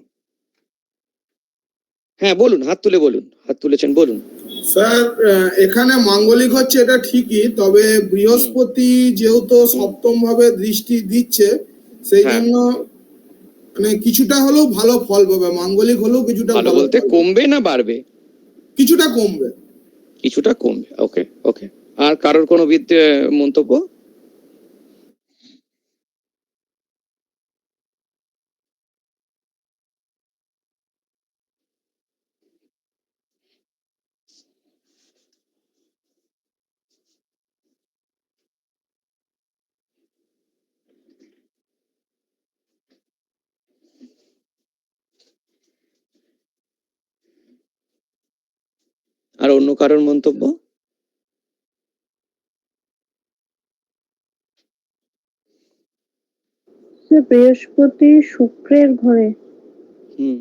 হ্যাঁ বলুন, হাত তুলে বলুন, হাত তুলেছেন বলুন। স্যার এখানে মাঙ্গলিক হচ্ছে এটা ঠিকই, তবে বৃহস্পতি যেহেতু সপ্তম ভাবে দৃষ্টি দিচ্ছে, সেই হ্যাঁ। জন্য মানে কিছুটা হলেও ভালো ফল পাবে, মাঙ্গলিক হলেও কিছুটা ভালো ভালো বলতে ফল পাবে। কমবে না বাড়বে? কিছুটা কমবে। কিছুটা কমবে, ওকে ওকে। আর কারোর কোনো মন্তব্য? আর অন্য কারোর মন্তব্য? বৃহস্পতি শুক্রের ঘরে। হুম,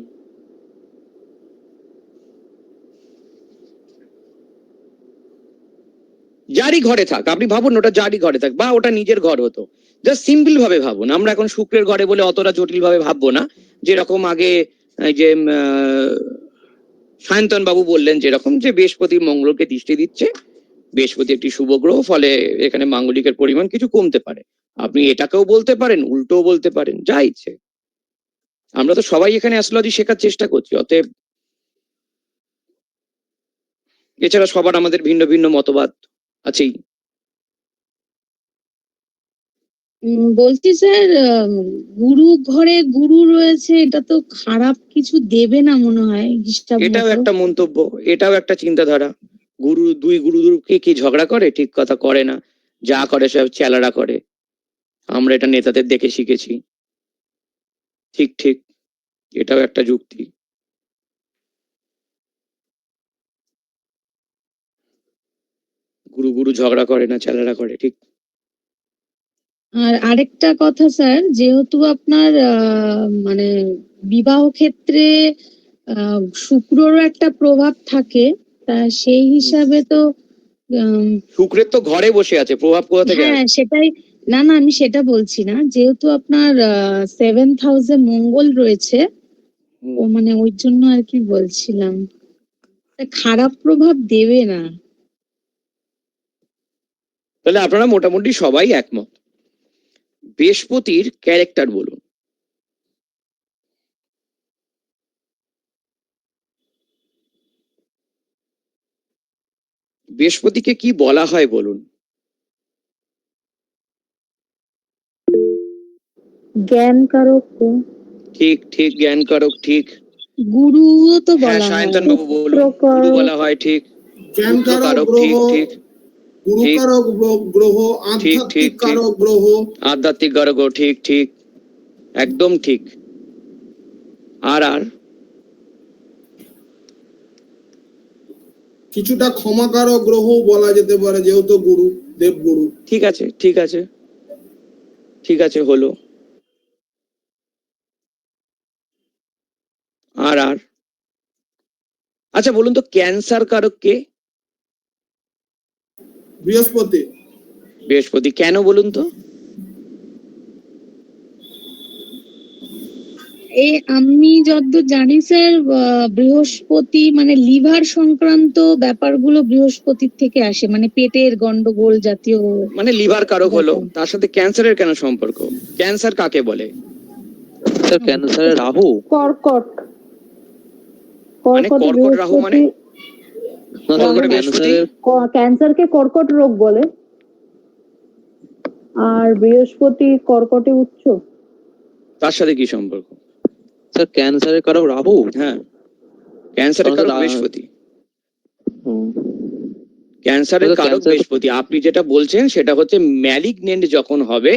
যারই ঘরে থাক, আপনি ভাবুন ওটা যারই ঘরে থাক, বা ওটা নিজের ঘর হতো, জাস্ট সিম্পল ভাবে ভাবুন। আমরা এখন শুক্রের ঘরে বলে অতটা জটিল ভাবে ভাববো না, যেরকম আগে এই যে সায়ন্তন বাবু বললেন, যেরকম যে বৃহস্পতি মঙ্গলকে দৃষ্টি দিচ্ছে, বৃহস্পতি একটি শুভ গ্রহ, ফলে এখানে মাঙ্গলিকের পরিমাণ কিছু কমতে পারে। আপনি এটাকেও বলতে পারেন, উল্টোও বলতে পারেন, যা ইচ্ছে। আমরা তো সবাই এখানে অ্যাস্ট্রোলজি শেখার চেষ্টা করছি, অতএব এছাড়া সবার আমাদের ভিন্ন ভিন্ন মতবাদ আছেই। বলছি স্যার, গুরু ঘরে গুরু রয়েছে, এটা তো খারাপ কিছু দেবে না মনে হয় হিসাব এটাও মতো। একটা মন্তব্য, এটাও একটা চিন্তাধারা। দুই গুরুকে কি ঝগড়া করে? ঠিক কথা, করে না, যা করে সব চেলারা করে। আমরা এটা নেতাদের দেখে শিখেছি। ঠিক ঠিক, এটাও একটা যুক্তি। গুরু ঝগড়া করে না, চেলারা করে, ঠিক। আর আরেকটা কথা স্যার, যেহেতু আপনার মানে বিবাহ ক্ষেত্রে শুক্ররও একটা প্রভাব থাকে, তা সেই হিসাবে তো শুক্রের তো ঘরে বসে আছে, প্রভাব কোথা থেকে হ্যাঁ আসবে? সেটাই। না না, আমি সেটা বলছি না, যেহেতু আপনার 7th হাউসে মঙ্গল রয়েছে, ও মানে ওই জন্য আর কি বলছিলাম, তা খারাপ প্রভাব দেবে না। তাহলে আপনারা মোটামুটি সবাই একমত। বৃহস্পতির ক্যারেক্টার বলুন। বৃহস্পতিকে কি বলা হয় বলুন? জ্ঞান কারক তো। ঠিক ঠিক, জ্ঞান কারক, ঠিক। গুরুও তো হ্যাঁ, বলা হয়। সায়ন্তন বাবু বলুন। পুত্রকারক। গুরু বলা হয়, ঠিক। জ্ঞানকারক পুত্রকারক, গ্রহ, ঠিক ঠিক গুরুকারক গ্রহ, ঠিক আধ্যাত্মিক ঠিক ঠিক। কারক গ্রহ। আধ্যাত্মিক কারক, ঠিক ঠিক, একদম ঠিক। আর আর কিছুটা ক্ষমাকারক গ্রহ বলা যেতে পারে, যেহেতু গুরু, দেবগুরু। ঠিক আছে ঠিক আছে ঠিক আছে, হলো। আর আর আচ্ছা বলুন তো, ক্যান্সার কারক কে? বৃহস্পতি। বৃহস্পতি। কেন বলুন তো? এই আমি যতদূর জানি স্যার, বৃহস্পতি মানে লিভার সংক্রান্ত ব্যাপারগুলো বৃহস্পতির থেকে আসে, মানে পেটের গন্ডগোল জাতীয় মানে লিভার কারক হলো, ব্যাপার। তার সাথে ক্যান্সারের কেন সম্পর্ক? ক্যান্সার কাকে বলে? স্যার ক্যান্সারের রাহু। কর্কট। মানে কর্কট কর্কট রাহু মানে? না স্যার, কর্কটে বৃহস্পতি। ক্যান্সারের ক্যান্সারকে কর্কট রোগ বলে, আর বৃহস্পতি কর্কটে উচ্চ। তার সাথে কি সম্পর্ক? স্যার ক্যান্সারের কারক রাহু। হ্যাঁ, ক্যান্সারের কারক বৃহস্পতি। ক্যান্সারের কারক বৃহস্পতি। আপনি যেটা বলছেন সেটা হচ্ছে ম্যালিগনেন্ট যখন হবে,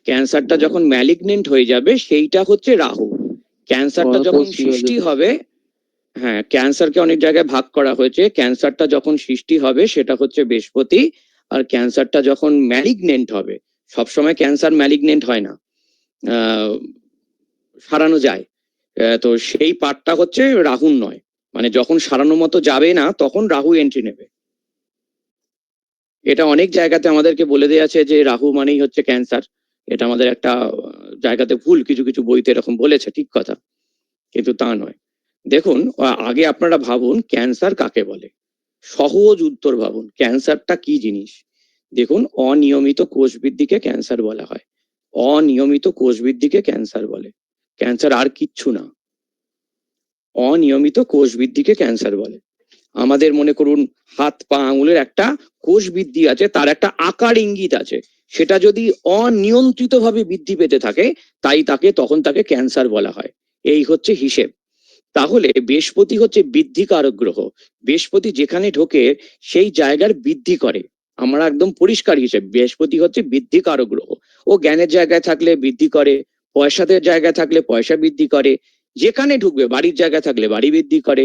ক্যান্সারটা যখন ম্যালিগনেন্ট হয়ে যাবে, সেইটা হচ্ছে রাহু। ক্যান্সারটা যখন সৃষ্টি হবে, হ্যাঁ, ক্যান্সারকে অনেক জায়গায় ভাগ করা হয়েছে। ক্যান্সারটা যখন সৃষ্টি হবে সেটা হচ্ছে বৃহস্পতি, আর ক্যান্সারটা যখন ম্যালিগনেন্ট হবে, সবসময় ক্যান্সার ম্যালিগনেন্ট হয় না, সারানো যায়। তো সেই পার্টটা হচ্ছে রাহুর নয়, মানে যখন সারানোর মতো যাবে না তখন রাহু এন্ট্রি নেবে। এটা অনেক জায়গাতে আমাদেরকে বলে দেওয়া আছে যে রাহু মানেই হচ্ছে ক্যান্সার। এটা আমাদের একটা জায়গাতে ভুল, কিছু কিছু বইতে এরকম বলেছে, ঠিক কথা, কিন্তু তা নয়। দেখুন, আগে আপনারা ভাবুন ক্যান্সার কাকে বলে। সহজ উত্তর ভাবুন, ক্যান্সারটা কি জিনিস। দেখুন, অনিয়মিত কোষ বৃদ্ধিকে ক্যান্সার বলা হয়। অনিয়মিত কোষ বৃদ্ধিকে ক্যান্সার বলে। ক্যান্সার আর কিচ্ছু না, অনিয়মিত কোষ বৃদ্ধিকে ক্যান্সার বলে। আমাদের মনে করুন হাত পা আঙুলের একটা কোষ বৃদ্ধি আছে, তার একটা আকার ইঙ্গিত আছে, সেটা যদি অনিয়ন্ত্রিতভাবে বৃদ্ধি পেতে থাকে, তখন তাকে ক্যান্সার বলা হয়। এই হচ্ছে হিসেব। তাহলে বৃহস্পতি হচ্ছে বৃদ্ধিকারক গ্রহ। বৃহস্পতি যেখানে ঢোকে সেই জায়গার বৃদ্ধি করে। আমরা একদম পরিষ্কার হিসেব, বৃহস্পতি হচ্ছে বৃদ্ধিকারক গ্রহ। ও জ্ঞানের জায়গায় থাকলে বৃদ্ধি করে, পয়সাদের জায়গায় থাকলে পয়সা বৃদ্ধি করে, যেখানে ঢুকবে, বাড়ির জায়গায় থাকলে বাড়ি বৃদ্ধি করে,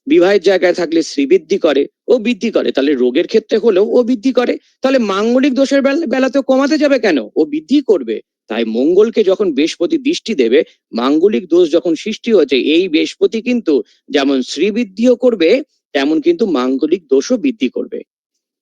বিবাহের জায়গায় থাকলে শ্রী বৃদ্ধি করে, ও বৃদ্ধি করে। তাহলে রোগের ক্ষেত্রে হলেও ও বৃদ্ধি করে। তাহলে মাঙ্গলিক দোষের বেলাতেও কমাতে যাবে কেন? ও বৃদ্ধি করবে। তাই মঙ্গলকে যখন বৃহস্পতি দৃষ্টি দেবে, মাঙ্গলিক দোষ যখন সৃষ্টি হচ্ছে, এই বৃহস্পতি কিন্তু যেমন শ্রীবৃদ্ধিও করবে, তেমন কিন্তু মাঙ্গলিক দোষও বৃদ্ধি করবে।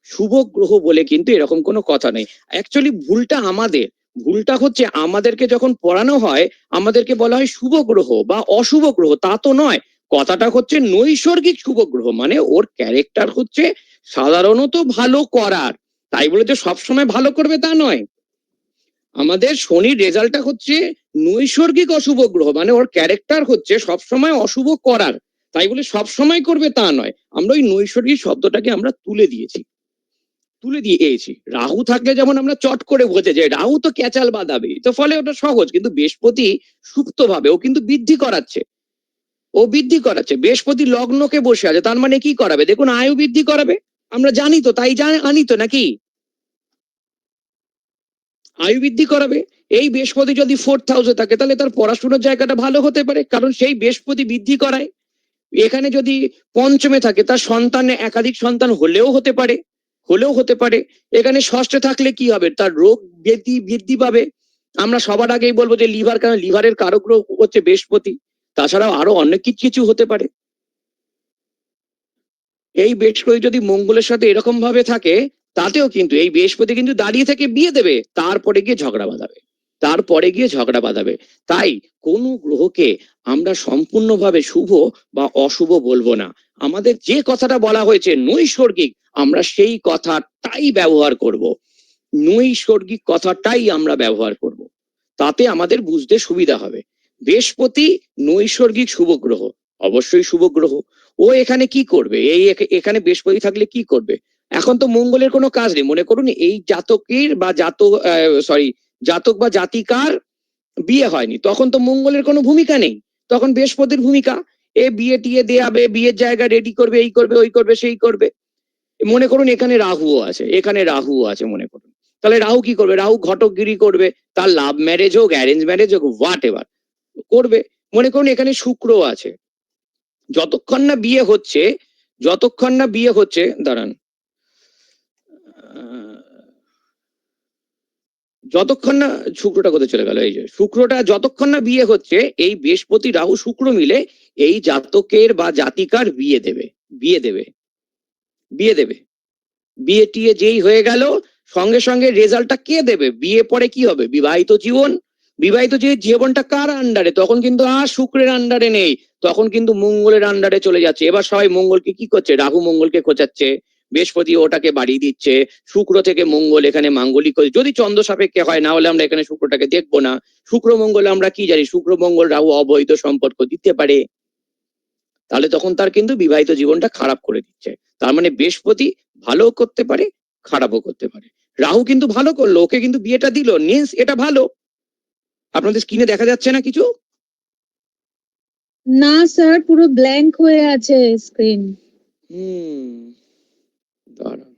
শুভ গ্রহ বলে কিন্তু এরকম কোনো কথা নেই। অ্যাকচুয়ালি ভুলটা আমাদের। ভুলটা হচ্ছে আমাদেরকে যখন পড়ানো হয়, আমাদেরকে বলা হয় শুভ গ্রহ বা অশুভ গ্রহ, তা তো নয়। কথাটা হচ্ছে নৈসর্গিক শুভ গ্রহ, মানে ওর ক্যারেক্টার হচ্ছে সাধারণত ভালো করার। তাই বলে যে সবসময় ভালো করবে তা নয়। আমাদের শনির রেজাল্টটা হচ্ছে নৈসর্গিক অশুভ গ্রহ, মানে ওর ক্যারেক্টার হচ্ছে সবসময় অশুভ করার। তাই বলে সবসময় করবে তা নয়। আমরা ওই নৈসর্গিক শব্দটাকে আমরা তুলে দিয়েছি। রাহু থাকলে যেমন আমরা চট করে বোঝে যে রাহু তো ক্যাচাল বাঁধাবে, তো ফলে ওটা সহজ। কিন্তু বৃহস্পতি সুপ্ত ভাবে ও কিন্তু বৃদ্ধি করাচ্ছে। বৃহস্পতি লগ্নকে বসে আছে, তার মানে কি করাবে? দেখুন, আয়ু বৃদ্ধি করাবে। আমরা জানি তো, তাই আনি তো নাকি? আয়ু বৃদ্ধি করাবে। এই বৃহস্পতি যদি 4th হাউসে থাকে, তাহলে তার পড়াশোনার জায়গাটা ভালো হতে পারে, কারণ সেই বৃহস্পতি বৃদ্ধি করায়। এখানে যদি পঞ্চমে থাকে, তার সন্তান একাধিক সন্তান হলেও হতে পারে। হলেও হতে পারে। এখানে ষষ্ঠে থাকলে কি হবে, তার রোগ বৃদ্ধি পাবে। আমরা সবার আগেই বলবো যে লিভার, কারণ লিভারের কারক গ্রহ হচ্ছে বৃহস্পতি। তাছাড়াও আরো অনেক কিছু হতে পারে। এই বৃহস্পতি যদি মঙ্গলের সাথে এরকম ভাবে থাকে, তাতেও কিন্তু এই বৃহস্পতি কিন্তু দাঁড়িয়ে থেকে বিয়ে দেবে, তারপরে গিয়ে ঝগড়া বাঁধাবে। তাই কোন গ্রহকে আমরা সম্পূর্ণভাবে শুভ বা অশুভ বলবো না। আমাদের যে কথাটা বলা হয়েছে নৈসর্গিক, আমরা সেই কথাটাই ব্যবহার করব। নৈসর্গিক কথাটাই আমরা ব্যবহার করব, তাতে আমাদের বুঝতে সুবিধা হবে। বৃহস্পতি নৈসর্গিক শুভ গ্রহ, অবশ্যই শুভ গ্রহ। ও এখানে কি করবে, এখানে বৃহস্পতি থাকলে কি করবে? এখন তো মঙ্গলের কোনো কাজ নেই। মনে করুন এই জাতক বা জাতিকার বিয়ে হয়নি, তখন তো মঙ্গলের কোনো ভূমিকা নেই, তখন বৃহস্পতির ভূমিকা। এ বিয়ে টিয়ে দেয়াবে, বিয়ের জায়গা রেডি করবে, এই করবে, ওই করবে, সেই করবে। মনে করুন এখানে রাহুও আছে মনে করুন, তাহলে রাহু কি করবে? রাহু ঘটকগিরি করবে, তার লাভ ম্যারেজ হোক, অ্যারেঞ্জ ম্যারেজ হোক, হোয়াট এভার করবে। মনে করুন এখানে শুক্র আছে, যতক্ষণ না বিয়ে হচ্ছে দাঁড়ান, যতক্ষণ না শুক্রটা কোথায় চলে গেল, এই যে শুক্রটা যতক্ষণ না বিয়ে হচ্ছে, এই বৃহস্পতি রাহু শুক্র মিলে এই জাতকের বা জাতিকার বিয়ে দেবে। বিয়ে টিয়ে যেই হয়ে গেল, সঙ্গে সঙ্গে রেজাল্টটা কে দেবে? বিয়ে পরে কি হবে? বিবাহিত জীবনটা কার আন্ডারে? তখন কিন্তু আর শুক্রের আন্ডারে নেই, তখন কিন্তু মঙ্গলের আন্ডারে চলে যাচ্ছে। এবার সবাই মঙ্গলকে কি করছে? রাহু মঙ্গলকে খোঁচাচ্ছে, বৃহস্পতি ওটাকে বাড়িয়ে দিচ্ছে, শুক্র থেকে মঙ্গল এখানে মাঙ্গলিক যদি চন্দ্র সাপেক্ষে হয়, না হলে আমরা এখানে শুক্রটাকে দেখবো না। শুক্র মঙ্গল আমরা কি জানি? শুক্র মঙ্গল রাহু অবৈধ সম্পর্ক দিতে পারে, তাহলে তখন তার কিন্তু বিবাহিত জীবনটা খারাপ করে দিচ্ছে। তার মানে বৃহস্পতি ভালো করতে পারে, খারাপও করতে পারে। রাহু কিন্তু ভালো করলো, ওকে কিন্তু বিয়েটা দিল, মিন্স এটা ভালো। আপনাদের স্ক্রিনে দেখা যাচ্ছে না কিছু? না স্যার, পুরো ব্ল্যাঙ্ক হয়ে আছে স্ক্রিন। দাঁড়ান,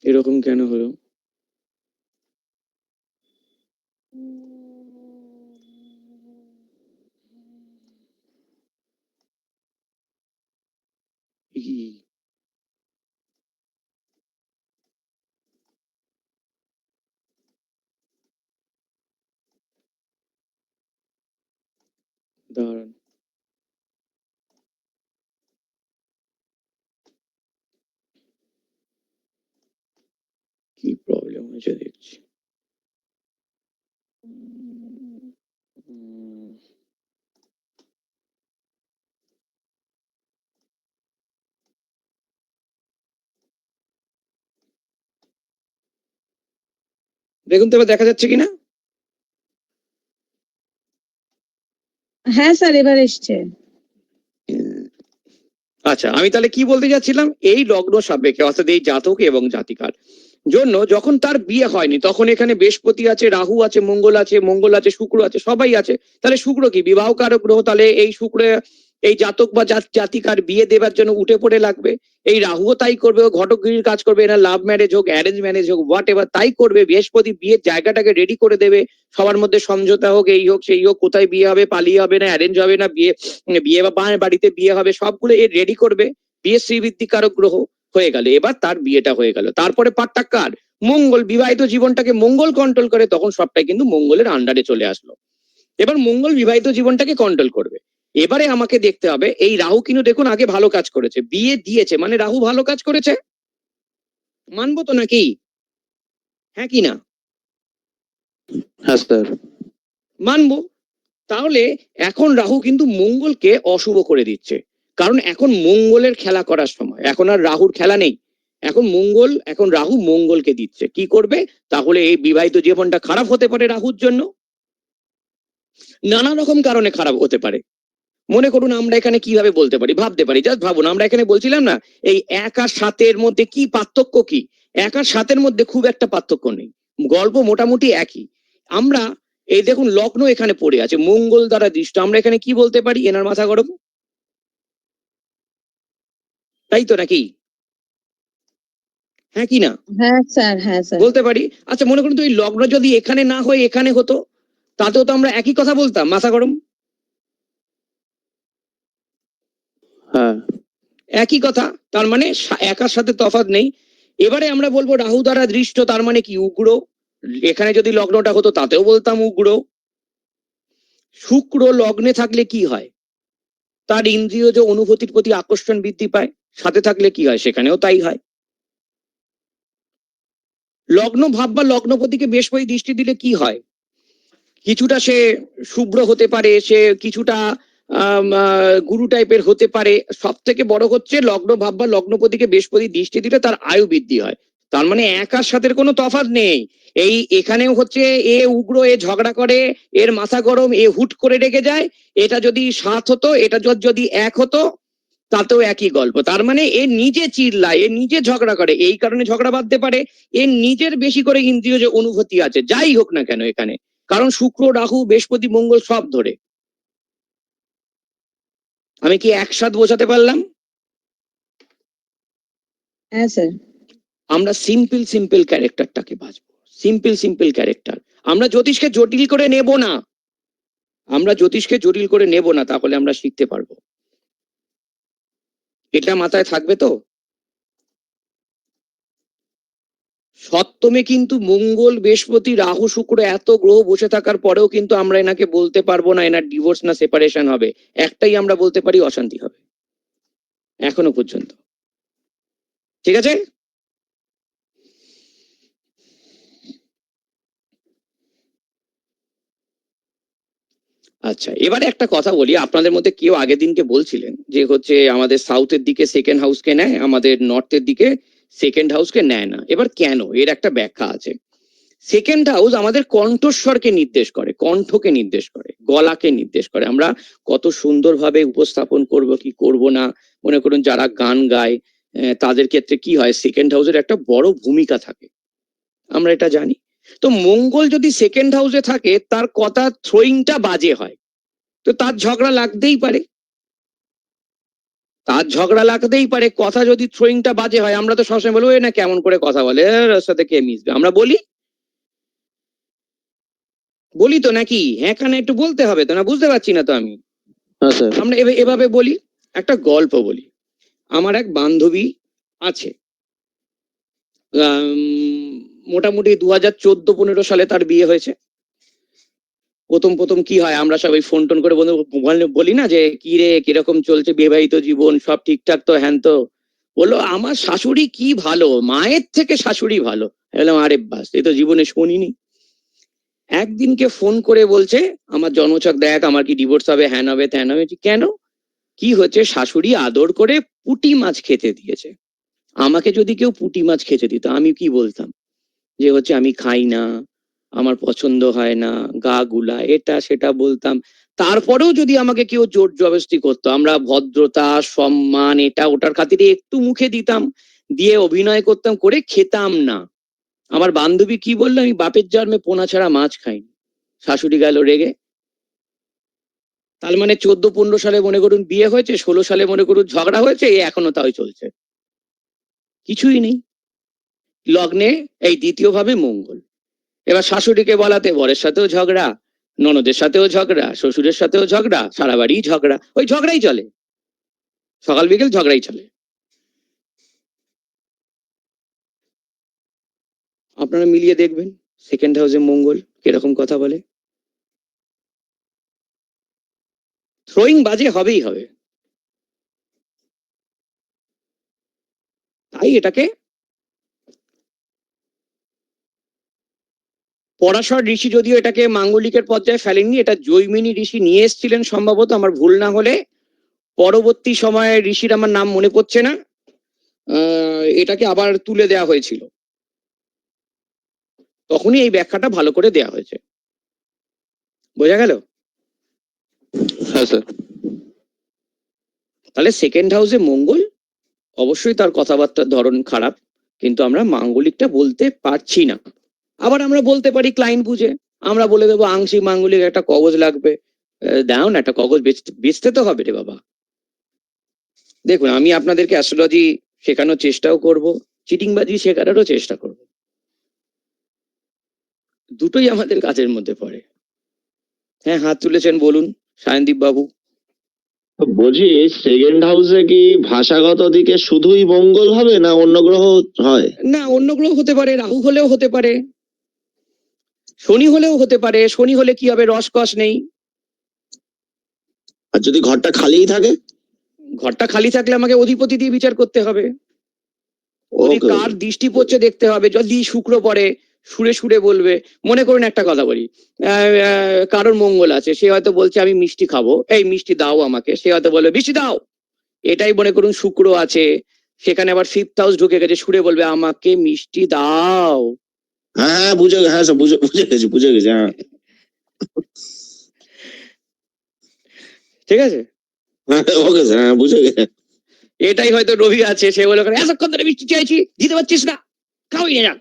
এরকম কেন হলো? দাঁড়ান, কি প্রবলেম হয়েছে দেখছি। দেখুন তো এবার দেখা যাচ্ছে কিনা। হ্যাঁ স্যার, এবার এসছে। আচ্ছা, আমি তাহলে কি বলতে যাচ্ছিলাম, এই লগ্ন সাপেক্ষে অর্থাৎ এই জাতক এবং জাতিকার জন্য যখন তার বিয়ে হয়নি, তখন এখানে বৃহস্পতি আছে, রাহু আছে, মঙ্গল আছে, শুক্র আছে, সবাই আছে। তাহলে শুক্র কি বিবাহ কারক গ্রহ? তাহলে এই শুক্র এই জাতক বা জাতিকার বিয়ে দেবার জন্য উঠে পড়ে লাগবে। এই রাহুও তাই করবে, ও ঘটকগিরির কাজ করবে, না লাভ ম্যারেজ হোক, অ্যারেঞ্জ ম্যারেজ হোক, হোয়াট এভার তাই করবে। বৃহস্পতি বিয়ের জায়গাটাকে রেডি করে দেবে, সবার মধ্যে সমঝোতা হোক, এই হোক সেই হোক, কোথায় বিয়ে হবে, পালিয়ে হবে না অ্যারেঞ্জ হবে না, বিয়ে বা বাড়িতে বিয়ে হবে, সবগুলো এর রেডি করবে। বিয়ে শ্রীবৃদ্ধি কারক গ্রহ হয়ে গেল, এবার তার বিয়েটা হয়ে গেল। তারপরে পার্টটা কার? মঙ্গল। বিবাহিত জীবনটাকে মঙ্গল কন্ট্রোল করে, তখন সবটাই কিন্তু মঙ্গলের আন্ডারে চলে আসলো। এবার মঙ্গল বিবাহিত জীবনটাকে কন্ট্রোল করবে। এবারে আমাকে দেখতে হবে, এই রাহু কিন্তু দেখুন আগে ভালো কাজ করেছে, বিয়ে দিয়েছে, মানে রাহু ভালো কাজ করেছে, মানবো তো নাকি? হ্যাঁ কি না? হ্যাঁ স্যার। মানবো। তাহলে এখন রাহু কিন্তু মঙ্গলকে অশুভ করে দিচ্ছে, কারণ এখন মঙ্গলের খেলা করার সময়, এখন আর রাহুর খেলা নেই। এখন রাহু মঙ্গলকে দিচ্ছে। কি করবে? তাহলে এই বিবাহিত জীবনটা খারাপ হতে পারে রাহুর জন্য, নানা রকম কারণে খারাপ হতে পারে। মনে করুন আমরা এখানে কিভাবে বলতে পারি, ভাবতে পারি, জাস্ট ভাবুন, আমরা এখানে বলছিলাম না এই 1 আর 7-এর মধ্যে কি পার্থক্য কি? 1 আর 7-এর মধ্যে খুব একটা পার্থক্য নেই, গল্প মোটামুটি একই। আমরা এই দেখুন লগ্ন এখানে পড়ে আছে, মঙ্গল দ্বারা দৃষ্ট, আমরা এখানে কি বলতে পারি? এনার মাথা গরম, তাই তো নাকি? হ্যাঁ কি না? হ্যাঁ স্যার, হ্যাঁ স্যার। বলতে পারি। আচ্ছা মনে করুন তো এই লগ্ন যদি এখানে না হয়ে এখানে হতো, তাতেও তো আমরা একই কথা বলতাম, মাথা গরম। একই কথা, তার মানে একার সাথে তফাৎ নেই। এবারে আমরা বলবো রাহু দ্বারা দৃষ্ট, তার মানে কি উগ্র। এখানে যদি লগ্নটা হতো তাতেও বলতাম উগ্র। শুক্র লগ্নে থাকলে কি হয়, তার ইন্দ্রিয় যে অনুভূতির প্রতি আকর্ষণ বৃদ্ধি পায়, সাথে থাকলে কি হয় সেখানেও তাই হয়। লগ্ন ভাব বা লগ্নপতিকে বৃহস্পতি দৃষ্টি দিলে কি হয়, কিছুটা সে শুভ্র হতে পারে, সে কিছুটা গুরু টাইপের হতে পারে। সব থেকে বড় হচ্ছে লগ্ন ভাব বা লগ্নপতিকে বৃহস্পতি দৃষ্টি দিলে তার আয়ু বৃদ্ধি হয়। তার মানে একার সাথে কোনো তফাৎ নেই। এই এখানেও হচ্ছে এ উগ্র, এ ঝগড়া করে, এর মাথা গরম, এ হুট করে রেগে যায়। এটা যদি 7 হতো, এটা যদি 1 হতো, তাতেও একই গল্প। তার মানে এ নিজে চিল্লায়, এ নিজে ঝগড়া করে, এই কারণে ঝগড়া বাঁধতে পারে। এর নিজের বেশি করে ইন্দ্রিয় যে অনুভূতি আছে, যাই হোক না কেন এখানে, কারণ শুক্র রাহু বৃহস্পতি মঙ্গল সব ধরে। আমি কি একসাথে বোঝাতে পারলাম? হ্যাঁ স্যার। আমরা সিম্পল ক্যারেক্টারটাকে বাঁচবো, সিম্পল ক্যারেক্টার। আমরা জ্যোতিষকে জটিল করে নেব না, আমরা জ্যোতিষকে জটিল করে নেব না, তাহলে আমরা শিখতে পারবো। এটা মাথায় থাকবে তো। সপ্তমে কিন্তু মঙ্গল বৃহস্পতি রাহু শুক্র এত গ্রহ বসে থাকার পরেও কিন্তু আমরা এনাকে বলতে পারবো না এনার ডিভোর্স না সেপারেশন হবে। একটাই আমরা বলতে পারি, অশান্তি হবে, এখনো পর্যন্ত। ঠিক আছে। আচ্ছা, এবারে একটা কথা বলি। আপনাদের মধ্যে কেউ আগের দিনকে বলছিলেন যে হচ্ছে আমাদের সাউথের দিকে সেকেন্ড হাউসকে নেয়, আমাদের নর্থের দিকে সেকেন্ড হাউসকে নেয় না। এবার কেন, এর একটা ব্যাখ্যা আছে। সেকেন্ড হাউস আমাদের কণ্ঠস্বরকে নির্দেশ করে, কণ্ঠকে নির্দেশ করে, গলাকে নির্দেশ করে, আমরা কত সুন্দরভাবে উপস্থাপন করব কি করব না। মনে করুন যারা গান গায়, তাদের ক্ষেত্রে কি হয়, সেকেন্ড হাউসের একটা বড় ভূমিকা থাকে, আমরা এটা জানি। তো মঙ্গল যদি সেকেন্ড হাউসে থাকে, তার কথা থ্রোয়িংটা বাজে হয়, তো তার ঝগড়া লাগতেই পারে, তার ঝগড়া লাগতেই পারে। কথা যদি থ্রোয়িংটা বাজে হয়, আমরা তো সবসময় বলবো এ না কেমন করে কথা বলে, ওর সাথে কে মিশবে, আমরা বলি বলি তো নাকি? হ্যাঁ কানে একটু বলতে হবে তো, না বুঝতে পারছি না তো আমি। হ্যাঁ স্যার। আমরা এভাবে বলি। একটা গল্প বলি। আমার এক বান্ধবী আছে, মোটামুটি 2014-15 সালে তার বিয়ে হয়েছে। প্রথম কি হয়, আমরা সবাই ফোন টোন করে বলি না যে কি রে কিরকম চলছে বিবাহিত জীবন, সব ঠিকঠাক তো? হ্যান তো। বললো আমার শাশুড়ি কি ভালো, মায়ের থেকে শাশুড়ি ভালো। বললাম আরে বাস, এই তো জীবনে শুনিনি। একদিনকে ফোন করে বলছে আমার জন্মছক দেখ, আমার কি ডিভোর্স হবে, হ্যান হবে ত্যান হবে। কেন, কি হচ্ছে, শাশুড়ি আদর করে পুঁটি মাছ খেতে দিয়েছে। আমাকে যদি কেউ পুঁটি মাছ খেতে দিত, আমি কি বলতাম, যে হচ্ছে আমি খাই না, আমার পছন্দ হয় না, গা গুলা, এটা সেটা বলতাম। তারপরেও যদি আমাকে কেউ জোর জবরদস্তি করতো, আমরা ভদ্রতা সম্মান এটা ওটার খাতিরে একটু মুখে দিতাম, দিয়ে অভিনয় করতাম, করে খেতাম না। আমার বান্ধবী কি বললো, আমি বাপের জন্মে পোনা ছাড়া মাছ খাইনি। শাশুড়ি গেল রেগে। তার মানে 14-15 সালে মনে করুন বিয়ে হয়েছে, 16 সালে মনে করুন ঝগড়া হয়েছে, এখনো তাই চলছে, কিছুই নেই। লগ্নে এই দ্বিতীয় ভাবে মঙ্গল। এবার শাশুড়িকে বলাতে বরের সাথেও ঝগড়া, ননদের সাথেও ঝগড়া, শ্বশুরের সাথেও ঝগড়া, সারা বাড়ি ঝগড়া, ওই ঝগড়াই চলে, সকাল বিকেল ঝগড়াই চলে। আপনারা মিলিয়ে দেখবেন সেকেন্ড হাউসে মঙ্গল কিরকম কথা বলে। থ্রোয়িং বাজে হবেই হবে। তাই এটাকে পরাশর ঋষি যদিও এটাকে মাঙ্গলিকের পর্যায়ে ফেলেননি, এটা জৈমিনী ঋষি নিয়ে এসেছিলেন সম্ভবত, আমার ভুল না হলে। পরবর্তী সময়ে ঋষির আমার নাম মনে পড়ছে না, এটাকে আবার তুলে দেওয়া হয়েছিল, তখনই এই ব্যাখ্যাটা ভালো করে দেয়া হয়েছে। বোঝা গেল? হ্যাঁ স্যার। তাহলে সেকেন্ড হাউসে মঙ্গল, অবশ্যই তার কথাবার্তার ধরন খারাপ, কিন্তু আমরা মাঙ্গলিকটা বলতে পারছি না। আবার আমরা বলতে পারি ক্লায়েন্ট বুঝে, আমরা বলে দেবো আংশিক মাঙ্গলিক একটা কবজ লাগবে। দাও না, একটা কবজ বেচতে তো হবে রে বাবা। দেখুন, আমি আপনাদেরকে অ্যাস্ট্রোলজি শেখানোর চেষ্টাও করব, চিটিংবাজি শেখানোরও চেষ্টা করব, দুটোই আমাদের কাজের মধ্যে পড়ে। হ্যাঁ, হাত তুলেছেন, বলুন সায়নদীপ বাবু। বলছি সেকেন্ড হাউসে কি ভাষাগত দিকে শুধুই মঙ্গল হবে না অন্য গ্রহ হয়? না, অন্য গ্রহ হতে পারে, রাহু হলেও হতে পারে, শনি হলেও হতে পারে। শনি হলে কি হবে? রসকস নেই। আর যদি ঘরটা খালিই থাকে? ঘরটা খালি থাকলে আমাকে অধিপতি দিয়ে বিচার করতে হবে। যদি ওকে কার দৃষ্টি পড়ছে দেখতে হবে। যদি শুক্র পড়ে, সুরে সুরে বলবে। মনে করুন একটা কথা বলি, কারোর মঙ্গল আছে, সে হয়তো বলছে আমি মিষ্টি খাবো, এই মিষ্টি দাও আমাকে, সে হয়তো বলবে মিষ্টি দাও। এটাই মনে করুন শুক্র আছে, সেখানে আবার ফিফথ হাউস ঢুকে গেছে, সুরে বলবে আমাকে মিষ্টি দাও। হ্যাঁ হ্যাঁ হ্যাঁ স্যার বুঝে গেছি হ্যাঁ। ঠিক আছে, ওকে স্যার হ্যাঁ বুঝে গেছি। এটাই হয়তো রবি আছে, সে বলে এতক্ষণ ধরে মিষ্টি চাইছি, দিতে পারছিস না, খাওয়াই না।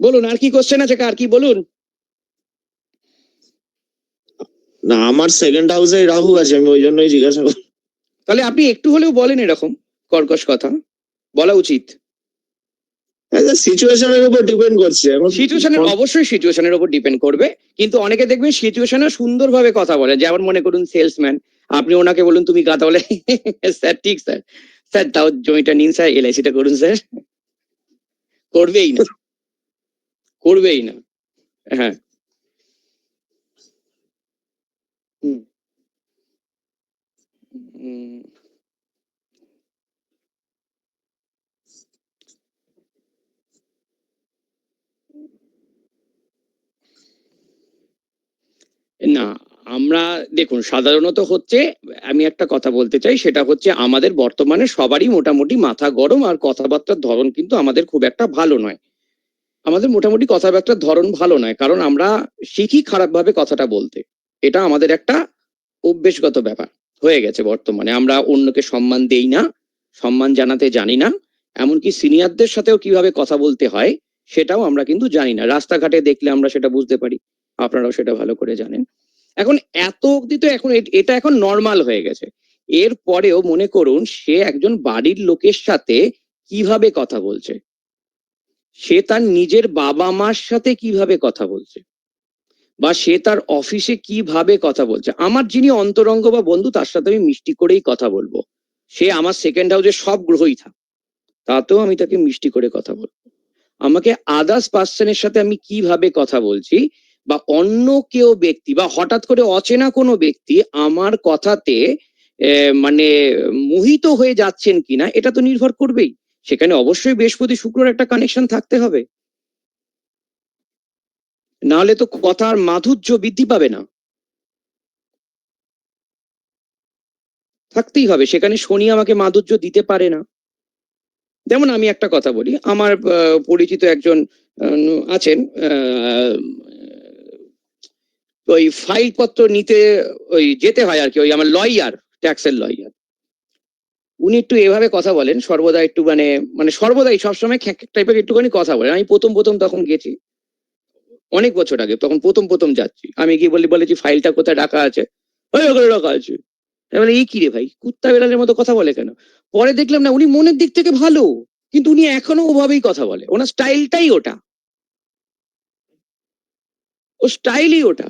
বলুন আর কি কোশ্চেন আছে, কার কি বলুন। না আমার সেকেন্ড হাউসে রাহু আছে, আমি ওই জন্যই জিজ্ঞাসা করি। তাহলে আপনি একটু হলেও বলেন এরকম কর্কশ কথা, বলা উচিত। সিচুয়েশনের উপর ডিপেন্ড করছে এখন। সিচুয়েশনের, অবশ্যই সিচুয়েশনের উপর ডিপেন্ড করবে, কিন্তু অনেকে দেখবেন সিচুয়েশনে সুন্দরভাবে কথা বলে। যেমন মনে করুন সেলসম্যান, আপনি ওনাকে বলুন তুমি গাদা, বলে স্যার ঠিক স্যার, স্যার তাও জমিটা নিন স্যার, এলআইসিটা করুন স্যার, করবেই না, করবেই না। হ্যাঁ, হুম, হুম, না, আমরা দেখুন সাধারণত হচ্ছে, আমি একটা কথা বলতে চাই, সেটা হচ্ছে আমাদের বর্তমানে সবারই মোটামুটি মাথা গরম, আর কথাবার্তার ধরন কিন্তু আমাদের খুব একটা ভালো নয়। আমাদের মোটামুটি কথাবার্তার ধরন ভালো নয়, কারণ আমরা শিখি খারাপভাবে কথাটা বলতে। এটা আমাদের একটা অভ্যেসগত ব্যাপার হয়ে গেছে বর্তমানে। আমরা অন্যকে সম্মান দেই না, সম্মান জানাতে জানি না, এমনকি সিনিয়রদের সাথেও কিভাবে কথা বলতে হয় সেটাও আমরা কিন্তু জানি না। রাস্তাঘাটে দেখলে আমরা সেটা বুঝতে পারি, আপনারাও সেটা ভালো করে জানেন। এখন এত অব্দি তো এখন এটা এখন নর্মাল হয়ে গেছে। এর পরেও মনে করুন সে একজন বাড়ির লোকের সাথে কিভাবে কথা বলছে, সে তার নিজের বাবা মার সাথে কিভাবে কথা বলছে, বা সে তার অফিসে কিভাবে কথা বলছে। আমার যিনি অন্তরঙ্গ বা বন্ধু, তার সাথে আমি মিষ্টি করেই কথা বলবো। সে আমার সেকেন্ড হাউসে সব গ্রহই থাক, তাতেও আমি তাকে মিষ্টি করে কথা বলবো। আমাকে আদার্স পার্সনের সাথে আমি কিভাবে কথা বলছি, বা অন্য কেউ ব্যক্তি বা হঠাৎ করে অচেনা কোনো ব্যক্তি আমার কথাতে মানে মোহিত হয়ে যাচ্ছেন কিনা, এটা তো নির্ভর করবেই। সেখানে অবশ্যই বৃহস্পতি শুক্রর একটা কানেকশন থাকতে হবে, নাহলে তো কথার মাধুর্য বৃদ্ধি পাবে না। থাকতেই হবে, সেখানে শনি আমাকে মাধুর্য দিতে পারে না। যেমন আমি একটা কথা বলি, আমার পরিচিত একজন আছেন, ওই ফাইল পত্র নিতে ওই যেতে হয় আর কি, ওই আমার লয়ার, ট্যাক্সের লয়ার। উনি একটু এভাবে কথা বলেন সর্বদা, একটু মানে মানে সর্বদাই সবসময় খ্যাক টাইপের একটুখানি কথা বলেন। আমি প্রথম প্রথম তখন গেছি, অনেক বছর আগে, তখন প্রথম প্রথম যাচ্ছি, আমি গিয়ে বলেছি ফাইলটা কোথায় রাখা আছে, ওই ওখানে রাখা আছে। এবারে এই কি রে ভাই, কুত্তা বেড়ালের মতো কথা বলে কেন? পরে দেখলাম না, উনি মনের দিক থেকে ভালো, কিন্তু উনি এখনো ওভাবেই কথা বলে, ওনার স্টাইলটাই ওটা, ও স্টাইলই ওটা।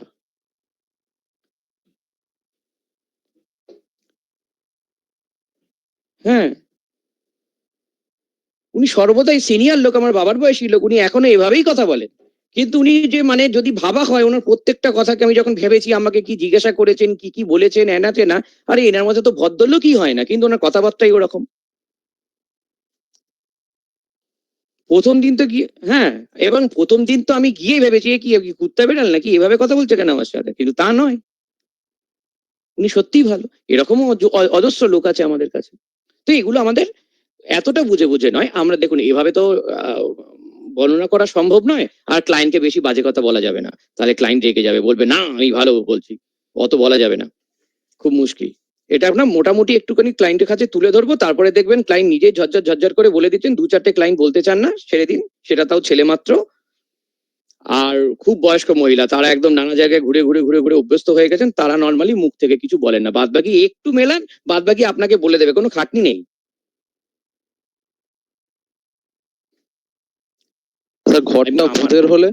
হ্যাঁ, উনি সর্বদাই সিনিয়র লোক, আমার বাবার বয়সী লোক, উনি এখনো এভাবেই কথা বলেন। কিন্তু উনি যে মানে যদি ভাবা হয়, ওনার প্রত্যেকটা কথাকে আমি যখন ভেবেছি আমাকে কি জিজ্ঞাসা করেছেন, কি কি বলেছেন, এনা তেনা, আরে এনার মধ্যে তো ভদ্রলোকই হয় না, কিন্তু ওনার কথাবার্তাই ওরকম। প্রথম দিন তো গিয়ে, হ্যাঁ, এবং প্রথম দিন তো আমি গিয়ে ভেবেছি এ কি কুত্তা বেড়াল নাকি, এভাবে কথা বলছে কেন আমার সাথে, কিন্তু তা নয়, উনি সত্যিই ভালো। এরকমও অজস্র লোক আছে আমাদের কাছে। তো এগুলো আমাদের এতটা বুঝে বুঝে নয়। আমরা দেখুন এভাবে তো আহ, বর্ণনা করা সম্ভব নয়, আর ক্লায়েন্টকে বেশি বাজে কথা বলা যাবে না, তাহলে ক্লায়েন্ট রেগে যাবে, বলবে না আমি ভালো বলছি, অত বলা যাবে না, খুব মুশকিল। এটা আপনার মোটামুটি একটুখানি ক্লায়েন্টের কাছে তুলে ধরবো, তারপরে দেখবেন ক্লায়েন্ট নিজেই ঝরঝর ঝরঝর করে বলে দিচ্ছেন। দু চারটে ক্লায়েন্ট বলতে চান না, ছেড়ে দিন, সেটা তাও ছেলে মাত্র। আর খুব বয়স্ক মহিলা, তারা একদম নানা জায়গায় ঘুরে ঘুরে ঘুরে ঘুরে অভ্যস্ত হয়ে গেছেন, তারা নর্মালি মুখ থেকে কিছু বলেন না, বাদ বাকি একটু মেলান, বাদ বাকি আপনাকে বলে দেবে, কোনো খাটনি নেই। স্যার ঘটনা আমার ভূতের হলে?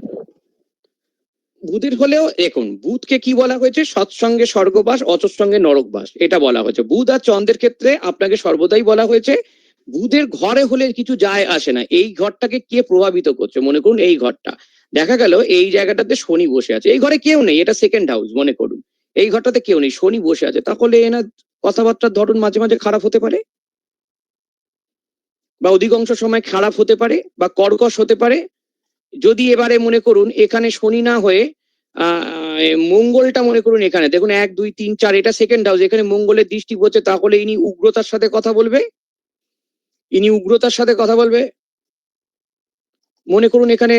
বুধের হলেও দেখুন, বুধকে কি বলা হয়েছে? সৎসঙ্গে স্বর্গবাস, অসৎসঙ্গে নরকবাস, এটা বলা হয়েছে। বুধ আর চন্দ্রের ক্ষেত্রে আপনাকে সর্বদাই বলা হয়েছে বুধের ঘরে হলে কিছু যায় আসে না, এই ঘরটাকে কে প্রভাবিত করছে। মনে করুন এই ঘরটা, দেখা গেল এই জায়গাটাতে শনি বসে আছে, এই ঘরে কেউ নেই, এটা সেকেন্ড হাউস মনে করুন, এই ঘরটাতে কেউ নেই, শনি বসে আছে, তাহলে এনার কথাবার্তার ধরন মাঝে মাঝে খারাপ হতে পারে, বা অধিকাংশ সময় খারাপ হতে পারে, বা কর্কশ হতে পারে। যদি এবারে মনে করুন এখানে শনি না হয়ে মঙ্গলটা মনে করুন এখানে, দেখুন 1 2 3 4, এটা সেকেন্ড হাউস, এখানে মঙ্গলের দৃষ্টি পড়ছে, তাহলে ইনি উগ্রতার সাথে কথা বলবে, ইনি উগ্রতার সাথে কথা বলবে। মনে করুন এখানে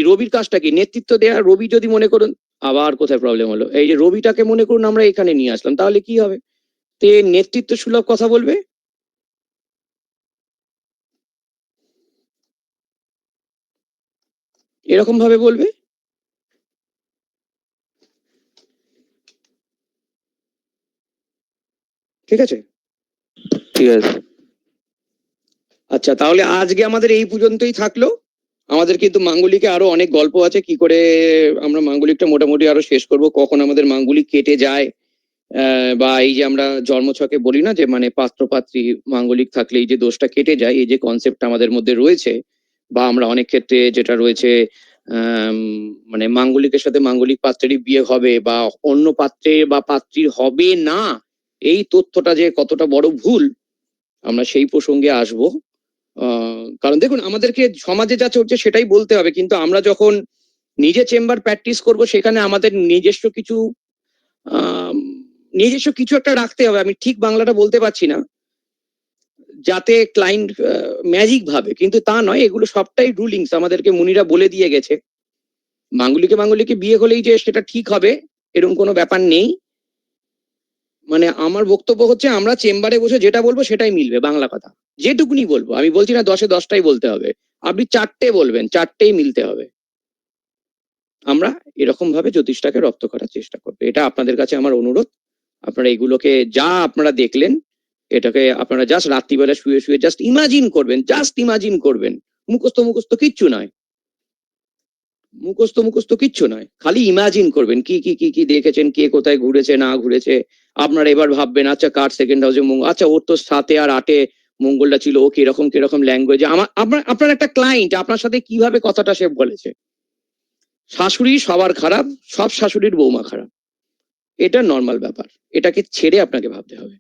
রবির কাজটা কি? নেতৃত্ব দেয়া। রবি যদি মনে করুন, আবার কোথায় প্রবলেম হলো, এই যে রবিটাকে মনে করুন আমরা এখানে নিয়ে আসলাম, তাহলে কি হবে? তে নেতৃত্ব সুলভ কথা বলবে, এরকম ভাবে বলবে। ঠিক আছে, ঠিক আছে। আচ্ছা তাহলে আজকে আমাদের এই পর্যন্তই থাকলো। আমাদের কিন্তু মাঙ্গলিকে আরো অনেক গল্প আছে, কি করে আমরা মাঙ্গলিকটা মোটামুটি আরো শেষ করব, কখন আমাদের মাঙ্গলিক কেটে যায়, বা এই যে আমরা জন্মছকে বলি না যে মানে পাত্র পাত্রী মাঙ্গলিক থাকলে এই যে দোষটা কেটে যায়, এই যে কনসেপ্ট আমাদের মধ্যে রয়েছে, বা আমরা অনেক ক্ষেত্রে যেটা রয়েছে মানে মাঙ্গলিকের সাথে মাঙ্গলিক পাত্রেরই বিয়ে হবে, বা অন্য পাত্রে বা পাত্রীর হবে না, এই তথ্যটা যে কতটা বড় ভুল, আমরা সেই প্রসঙ্গে আসবো। কারণ দেখুন আমাদেরকে সমাজে যা চলছে সেটাই বলতে হবে, কিন্তু আমরা যখন নিজে চেম্বার প্র্যাকটিস করব সেখানে আমাদের নিজস্ব কিছু আহ নিজস্ব কিছু একটা রাখতে হবে। আমি ঠিক বাংলাটা বলতে পারছি না, যাতে ক্লায়েন্ট ম্যাজিক ভাবে, কিন্তু তা নয়, এগুলো সবটাই রুলিংস, আমাদেরকে মুনিরা বলে দিয়ে গেছে। মাঙ্গলিকে বিয়ে হলেই যে সেটা ঠিক হবে এরকম কোনো ব্যাপার নেই। মানে আমার বক্তব্য হচ্ছে আমরা চেম্বারে বসে যেটা বলবো সেটাই মিলবে, বাংলা কথা যেটুকুনি বলবো। আমি বলছি না 10-এ 10টাই বলতে হবে, আপনি 4টে বলবেন, 4টেই মিলতে হবে। আমরা এরকম ভাবে জ্যোতিষটাকে রপ্ত করার চেষ্টা করবো, এটা আপনাদের কাছে আমার অনুরোধ। আপনারা এগুলোকে যা আপনারা দেখলেন, এটাকে আপনারা জাস্ট রাত্রিবেলা শুয়ে শুয়ে জাস্ট ইমাজিন করবেন, মুখস্থ কিচ্ছু নয়, মুখস্থ কিচ্ছু নয়, খালি ইমাজিন করবেন কি কি কি কি দেখেছেন, কে কোথায় ঘুরেছে না ঘুরেছে। আপনারা এবার ভাববেন আচ্ছা কার সেকেন্ড হাউসে মঙ্গল, আচ্ছা ওর তো 7 আর 8 মঙ্গলটা ছিল, ও কিরকম ল্যাঙ্গুয়েজ, আপনার একটা ক্লায়েন্ট আপনার সাথে কিভাবে কথাটা সে বলেছে। শাশুড়ি সবার খারাপ, সব শাশুড়ির বৌমা খারাপ, এটা নর্মাল ব্যাপার, এটাকে ছেড়ে আপনাকে ভাবতে হবে।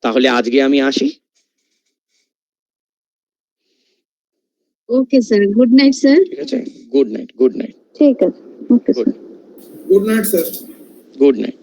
তাহলে আজকে আমি আসি। Okay sir, good night sir. ঠিক আছে, গুড নাইট। ঠিক আছে, okay good sir. Good night sir. Good night.